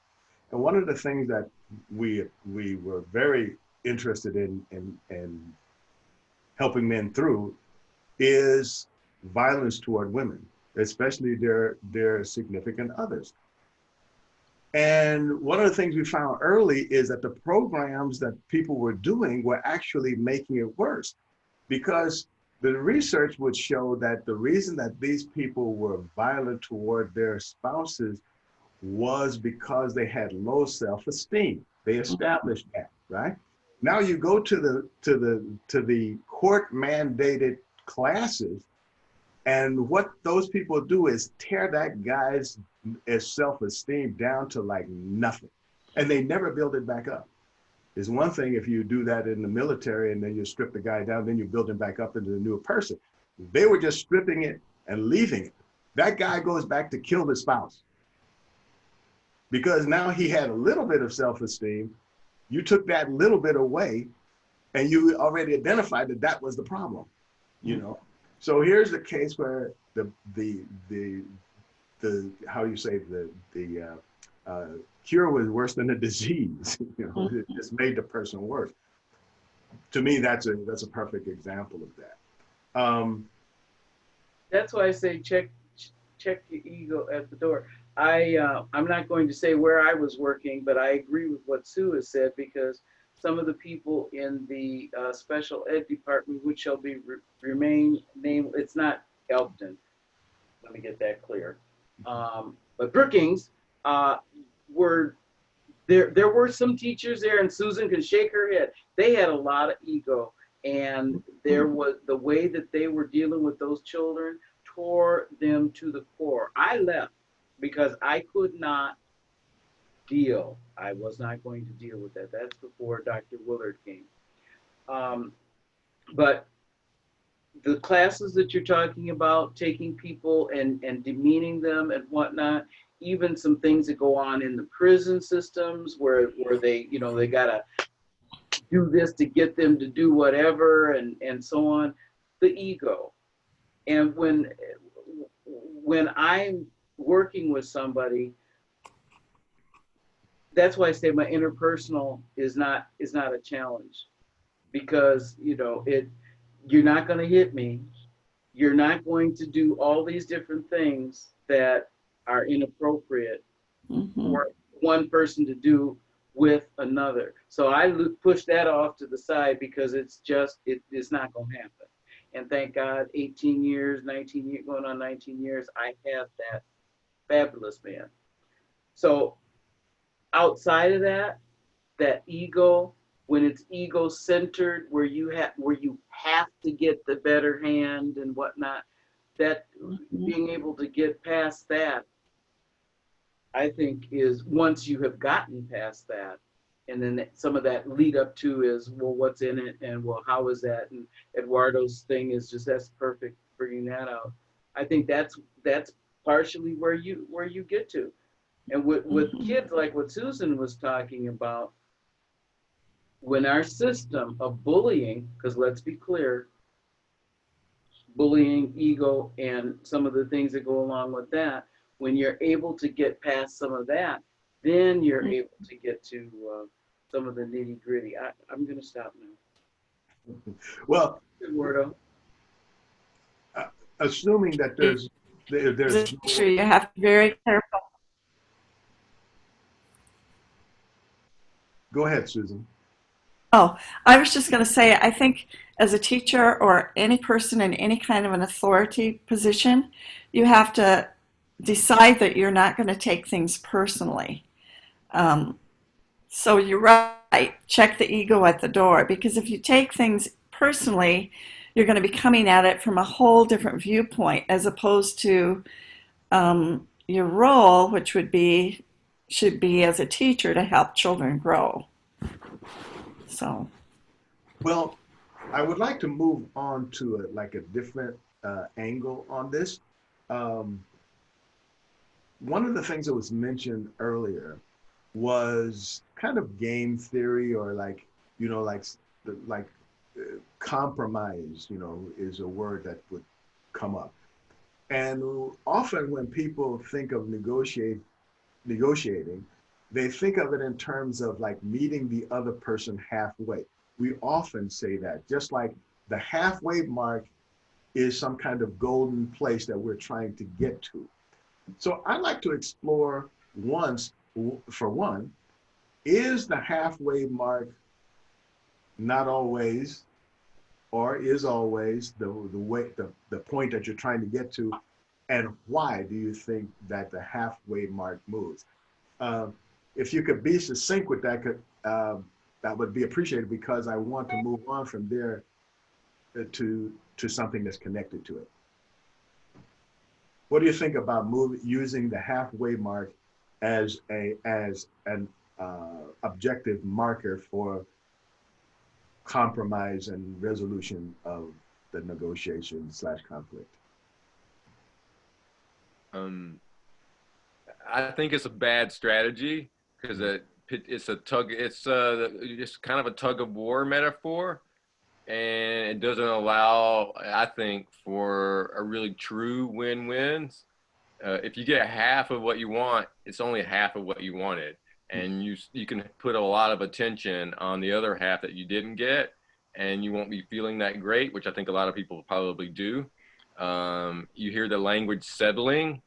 And one of the things that we were very interested in helping men through is violence toward women, especially their significant others. And one of the things we found early is that the programs that people were doing were actually making it worse, because the research would show that the reason that these people were violent toward their spouses was because they had low self-esteem. They established that, right? Now you go to the court-mandated classes, and what those people do is tear that guy's self-esteem down to like nothing, and they never build it back up. It's one thing if you do that in the military and then you strip the guy down, then you build him back up into a new person. They were just stripping it and leaving it. That guy goes back to kill his spouse, because now he had a little bit of self-esteem. You took that little bit away, and you already identified that that was the problem, So here's the case where the how you say the cure was worse than the disease. It just made the person worse. To me, that's a perfect example of that. That's why I say check your ego at the door. I'm not going to say where I was working, but I agree with what Sue has said, because some of the people in the special ed department, which shall remain named, it's not Elkton. Let me get that clear. But Brookings were there. There were some teachers there, and Susan can shake her head. They had a lot of ego, and there was the way that they were dealing with those children tore them to the core. I left because I could not deal. I was not going to deal with that. That's before Dr. Willard came. But the classes that you're talking about, taking people and demeaning them and whatnot, even some things that go on in the prison systems where they, they gotta do this to get them to do whatever and so on, the ego. And when I'm working with somebody, that's why I say my interpersonal is not a challenge, because you're not going to hit me. You're not going to do all these different things that are inappropriate for one person to do with another. So I push that off to the side, because it's not going to happen. And thank God, 18 years, 19 years, going on 19 years, I have that fabulous man. So outside of that ego, when it's ego-centered, where you have to get the better hand and whatnot, that being able to get past that, I think, is once you have gotten past that, and then some of that lead up to is, well, what's in it, and well, how is that? And Eduardo's thing is just, that's perfect, bringing that out. I think that's partially where you get to. And with kids, like what Susan was talking about, when our system of bullying, because let's be clear, bullying, ego, and some of the things that go along with that, when you're able to get past some of that, then you're able to get to some of the nitty gritty. I'm going to stop now. Well, Eduardo. assuming that there's Sure, you have to be very careful. Go ahead, Susan. Oh, I was just going to say, I think as a teacher or any person in any kind of an authority position, you have to decide that you're not going to take things personally. So you're right, check the ego at the door, because if you take things personally, you're going to be coming at it from a whole different viewpoint, as opposed to your role, which should be as a teacher to help children grow. So, well, I would like to move on to a different angle on this. One of the things that was mentioned earlier was kind of game theory, or compromise, is a word that would come up. And often when people think of negotiating, they think of it in terms of like meeting the other person halfway. We often say that, just like the halfway mark is some kind of golden place that we're trying to get to. So I'd like to explore for one, is the halfway mark not always, or is always the point that you're trying to get to, and why do you think that the halfway mark moves? If you could be succinct with that, that would be appreciated, because I want to move on from there to something that's connected to it. What do you think about using the halfway mark as an objective marker for compromise and resolution of the negotiation / conflict? I think it's a bad strategy, because it's kind of a tug of war metaphor, and it doesn't allow, I think, for a really true win-wins. If you get half of what you want, it's only half of what you wanted, and you can put a lot of attention on the other half that you didn't get, and you won't be feeling that great, which I think a lot of people probably do. You hear the language settling,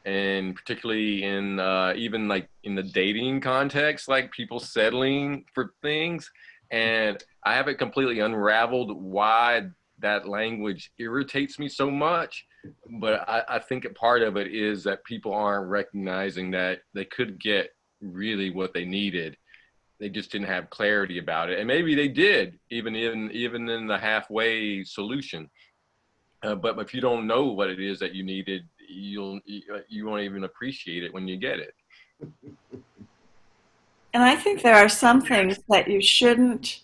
and particularly in even like in the dating context, like people settling for things. And I haven't completely unraveled why that language irritates me so much, but I think a part of it is that people aren't recognizing that they could get really what they needed. They just didn't have clarity about it, and maybe they did, even in the halfway solution. But if you don't know what it is that you needed, you won't even appreciate it when you get it. and I think there are some things that you shouldn't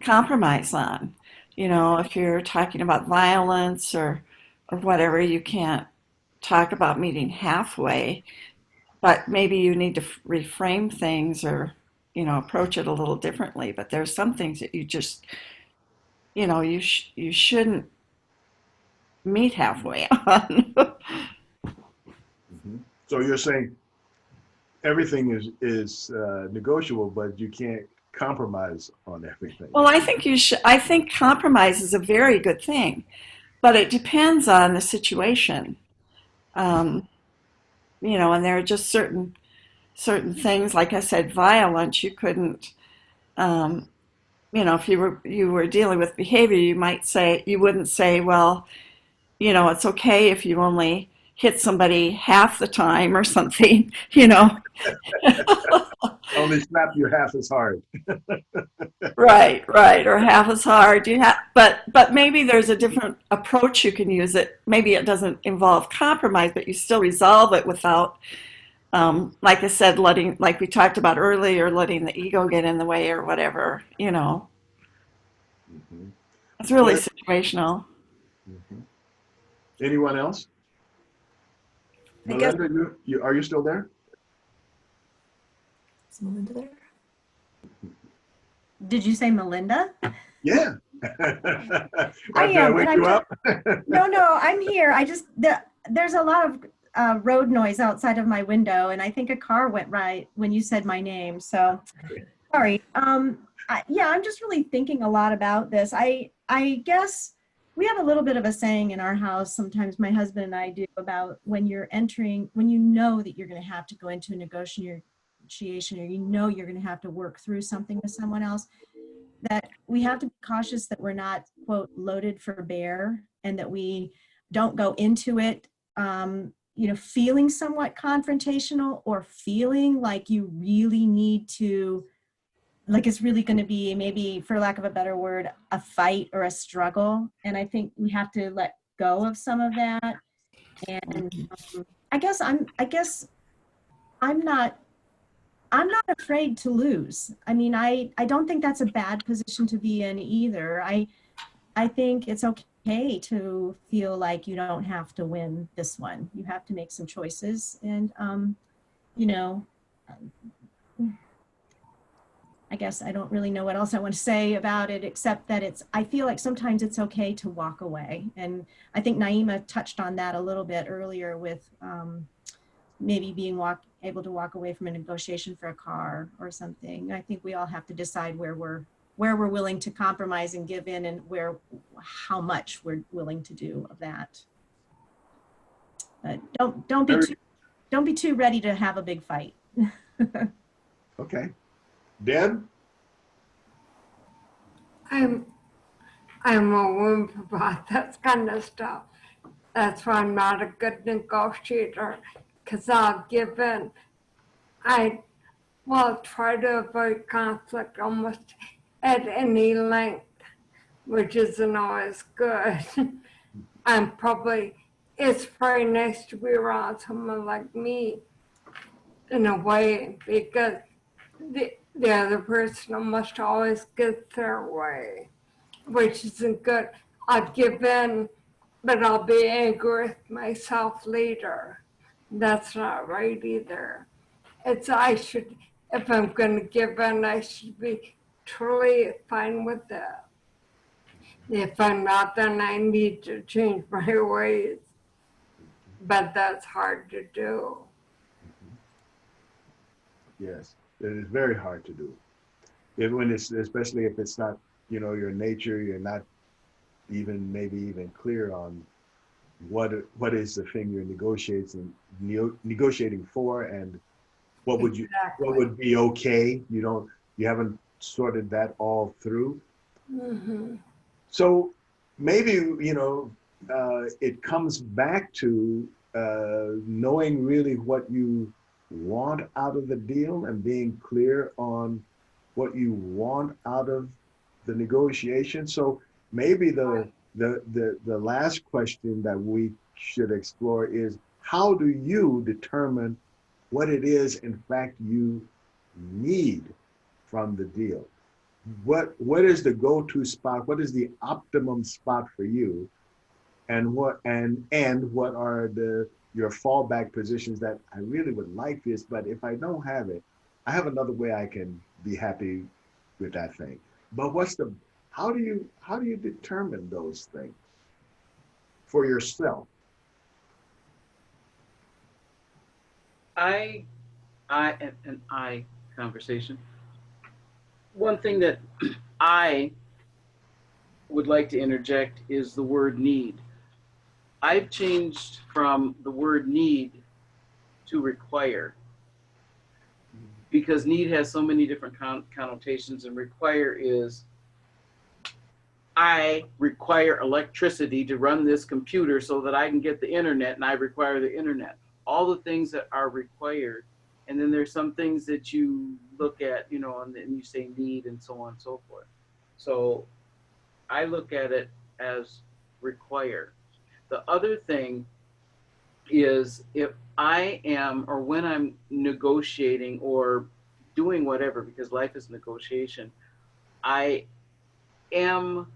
compromise on. If you're talking about violence or whatever, you can't talk about meeting halfway, but maybe you need to reframe things, or approach it a little differently. But there's some things that you just you shouldn't meet halfway on. So you're saying everything is negotiable, but you can't compromise on everything. Well, I think I think compromise is a very good thing, but it depends on the situation. And there are just certain things, like I said, violence. You couldn't, if you were dealing with behavior, you wouldn't say, well, it's okay if you only hit somebody half the time or something, Only slap you half as hard. Right, or half as hard. But maybe there's a different approach you can use. It maybe it doesn't involve compromise, but you still resolve it without, like I said, like we talked about earlier, letting the ego get in the way or whatever. Mm-hmm. It's really situational. Mm-hmm. Anyone else? Melinda, are you still there? Is Melinda there? Did you say Melinda? Yeah. I am. Wake you up? No, I'm here. There's a lot of road noise outside of my window, and I think a car went right when you said my name. So sorry. Yeah, I'm just really thinking a lot about this. I guess we have a little bit of a saying in our house. Sometimes my husband and I do about when you're entering, when you know that you're going to have to go into a negotiation, or you know you're going to have to work through something with someone else, that we have to be cautious that we're not, quote, loaded for bear, and that we don't go into it, feeling somewhat confrontational, or feeling like you really need to, like it's really going to be, maybe for lack of a better word, a fight or a struggle. And I think we have to let go of some of that. And I guess I'm not afraid to lose. I mean, I don't think that's a bad position to be in either. I think it's okay to feel like you don't have to win this one. You have to make some choices. And, I guess I don't really know what else I want to say about it, except that I feel like sometimes it's okay to walk away. And I think Naima touched on that a little bit earlier with maybe being able to walk away from a negotiation for a car or something. I think we all have to decide where we're willing to compromise and give in, and how much we're willing to do of that. But don't be too ready to have a big fight. Okay. Deb? I'm a woman about that kind of stuff. That's why I'm not a good negotiator, because I'll give in. I will try to avoid conflict almost at any length, which isn't always good. It's very nice to be around someone like me in a way, because the other person almost always gets their way, which isn't good. I'll give in, but I'll be angry with myself later. That's not right either. If I'm going to give in, I should be truly fine with that. If I'm not, then I need to change my ways. But that's hard to do. Yes, it is very hard to do. Especially if it's not, your nature, you're not even clear on what is the thing you're negotiating for, and what would be okay. You haven't sorted that all through. Mm-hmm. So maybe, it comes back to knowing really what you want out of the deal, and being clear on what you want out of the negotiation. So maybe the last question that we should explore is, how do you determine what it is in fact you need from the deal? What is the go-to spot? What is the optimum spot for you? And what are your fallback positions that I really would like this, but if I don't have it, I have another way I can be happy with that thing. But how do you determine those things for yourself? I conversation. One thing that I would like to interject is the word need. I've changed from the word need to require, because need has so many different connotations, and require is, I require electricity to run this computer so that I can get the internet, and I require the internet. All the things that are required. And then there's some things that you look at, and you say need, and so on and so forth. So I look at it as require. The other thing is, if I am, or when I'm negotiating or doing whatever, because life is negotiation, I am,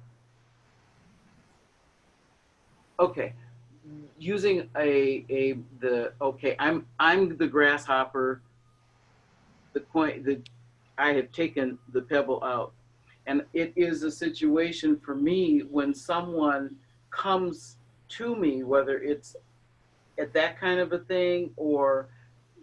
using I'm the grasshopper, I have taken the pebble out. And it is a situation for me when someone comes to me, whether it's at that kind of a thing, or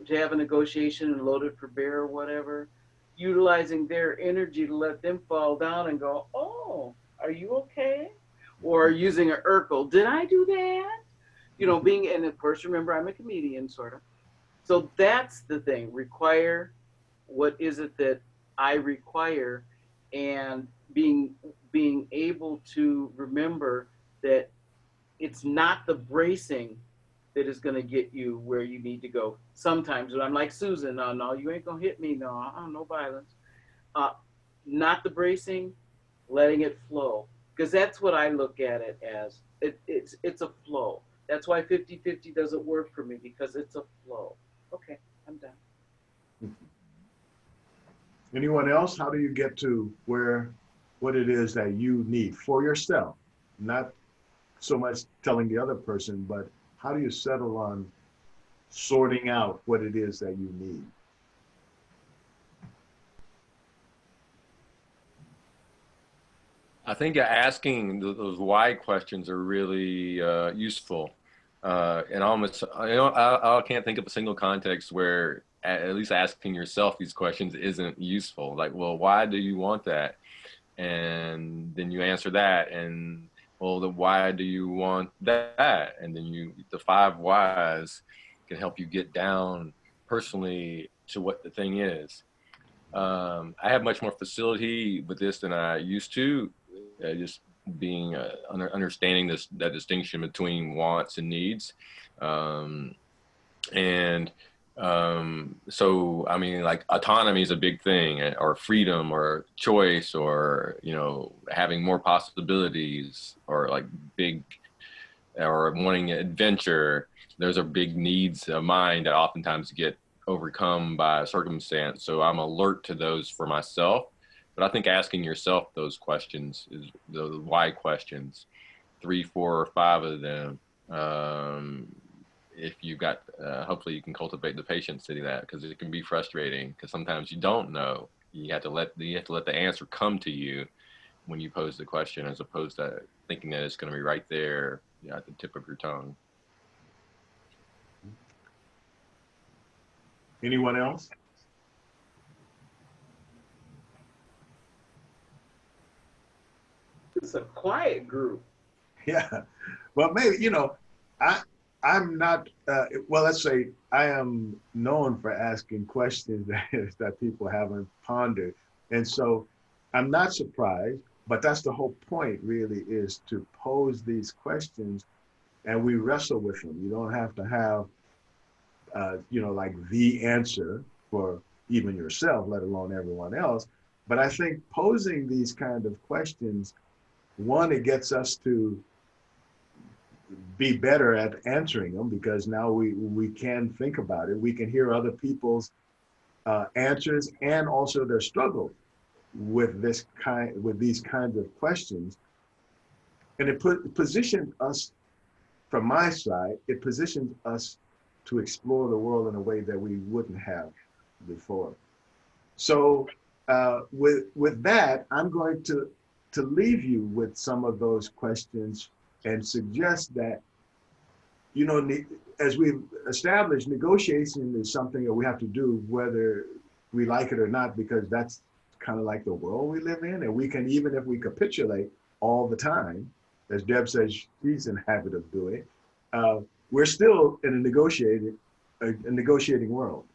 to have a negotiation and loaded for bear or whatever, utilizing their energy to let them fall down and go, oh, are you okay? Or using an Urkel, did I do that? You know, being, and of course, remember, I'm a comedian, sort of. So that's the thing, require, what is it that I require, and being able to remember that it's not the bracing that is going to get you where you need to go. Sometimes when I'm like Susan, no, no, you ain't gonna hit me, no, no violence. Not the bracing, letting it flow, because that's what I look at it as. It's a flow. That's why 50-50 doesn't work for me, because it's a flow. Okay, I'm done. Anyone else? How do you get to what it is that you need for yourself? Not so much telling the other person, but how do you settle on sorting out what it is that you need? I think asking those why questions are really useful. And almost, I can't think of a single context where at least asking yourself these questions isn't useful. Like, well, why do you want that? And then you answer that, and well, then why do you want that? And then the 5 whys can help you get down personally to what the thing is. I have much more facility with this than I used to. Just being understanding that distinction between wants and needs, and so I mean, like, autonomy is a big thing, or freedom, or choice, or having more possibilities, or like big, or wanting adventure. Those are big needs of mine that oftentimes get overcome by circumstance. So I'm alert to those for myself. But I think asking yourself those questions, is the why questions, 3, 4, or 5 of them. If you've got, hopefully you can cultivate the patience to do that, because it can be frustrating, because sometimes you don't know. You have to let the answer come to you when you pose the question, as opposed to thinking that it's going to be right there, at the tip of your tongue. Anyone else? It's a quiet group. Yeah. Well, maybe, I'm not, well, let's say I am known for asking questions that people haven't pondered. And so I'm not surprised, but that's the whole point, really, is to pose these questions and we wrestle with them. You don't have to have, like the answer for even yourself, let alone everyone else. But I think posing these kind of questions, one, it gets us to be better at answering them, because now we can think about it. We can hear other people's answers, and also their struggle with these kinds of questions. And it positions us, from my side, it positions us to explore the world in a way that we wouldn't have before. So with that, I'm going to leave you with some of those questions and suggest that, as we've established, negotiation is something that we have to do whether we like it or not, because that's kind of like the world we live in. And we can, even if we capitulate all the time, as Deb says she's in the habit of doing, we're still in a negotiating world.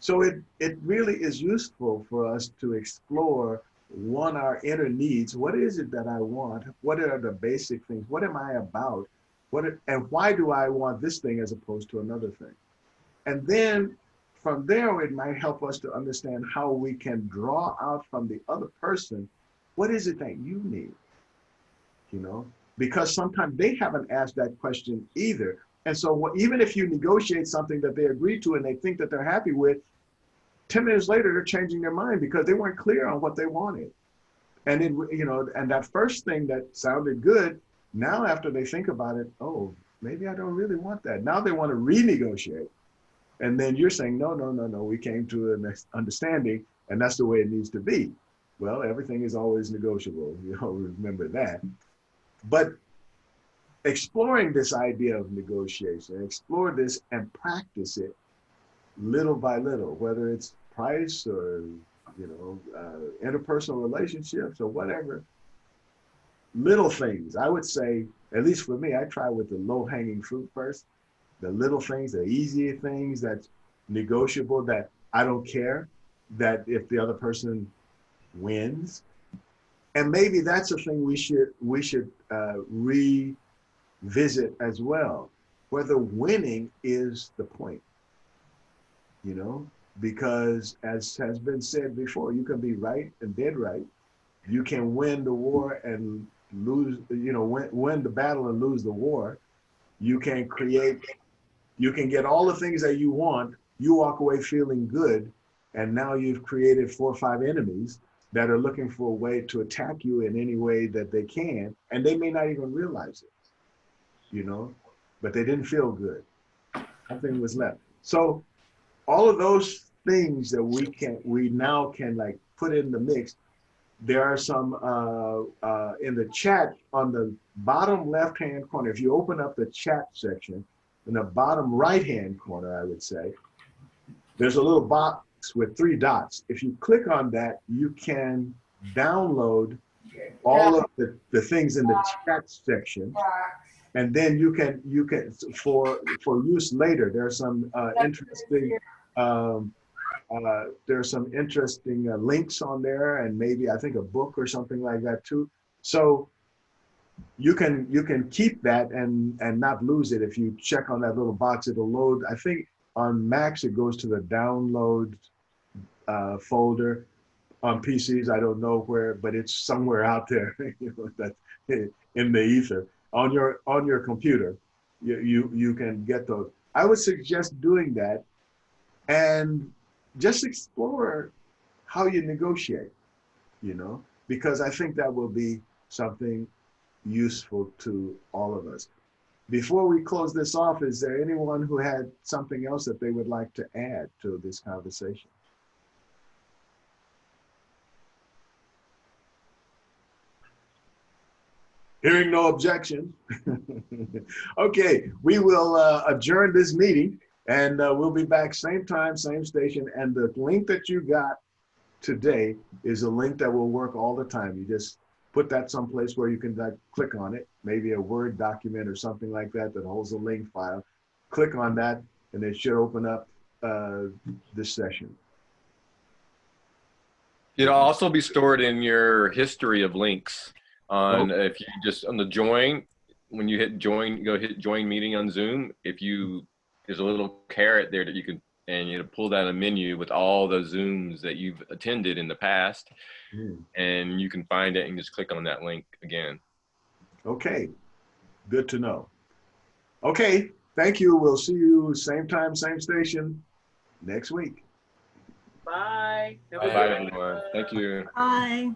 So it really is useful for us to explore, one, our inner needs. What is it that I want? What are the basic things? What am I about? And why do I want this thing as opposed to another thing? And then from there, it might help us to understand how we can draw out from the other person, what is it that you need? Because sometimes they haven't asked that question either. And so even if you negotiate something that they agree to and they think that they're happy with, 10 minutes later, they're changing their mind because they weren't clear on what they wanted. And and that first thing that sounded good, now after they think about it, oh, maybe I don't really want that. Now they want to renegotiate. And then you're saying, no, we came to an understanding, and that's the way it needs to be. Well, everything is always negotiable. Remember that. But exploring this idea of negotiation, explore this and practice it little by little, whether it's price or, interpersonal relationships or whatever. Little things, I would say, at least for me, I try with the low hanging fruit first. The little things, the easy things that's negotiable, that I don't care, that if the other person wins. And maybe that's a thing we should revisit as well, whether winning is the point, because as has been said before, you can be right and dead right. You can win the war and lose, win the battle and lose the war. You can get all the things that you want. You walk away feeling good. And now you've created 4 or 5 enemies that are looking for a way to attack you in any way that they can. And they may not even realize it, but they didn't feel good. Nothing was left. So all of those things that we now can like put in the mix. There are some in the chat on the bottom left-hand corner. If you open up the chat section, in the bottom right-hand corner, I would say, there's a little box with 3 dots. If you click on that, you can download all of the things in the chat section, and then you can for use later. There's some interesting. There are some interesting links on there, and maybe I think a book or something like that too. So you can keep that and not lose it. If you check on that little box, it'll load. I think on Macs it goes to the download folder. On PCs, I don't know where, but it's somewhere out there, that's in the ether. On your computer, you can get those. I would suggest doing that and just explore how you negotiate, because I think that will be something useful to all of us. Before we close this off, is there anyone who had something else that they would like to add to this conversation? Hearing no objection. Okay, we will adjourn this meeting, and we'll be back same time, same station. And the link that you got today is a link that will work all the time. You just put that someplace where you can click on it, maybe a Word document or something like that that holds a link file. Click on that, and it should open up this session. It'll also be stored in your history of links. If you just on the join, when you hit join, go hit join meeting on Zoom. There's a little caret there that you can, and you pull down a menu with all the Zooms that you've attended in the past, and you can find it and just click on that link again. Okay, good to know. Okay, thank you. We'll see you same time, same station next week. Bye. Bye, everyone. Thank you. Bye.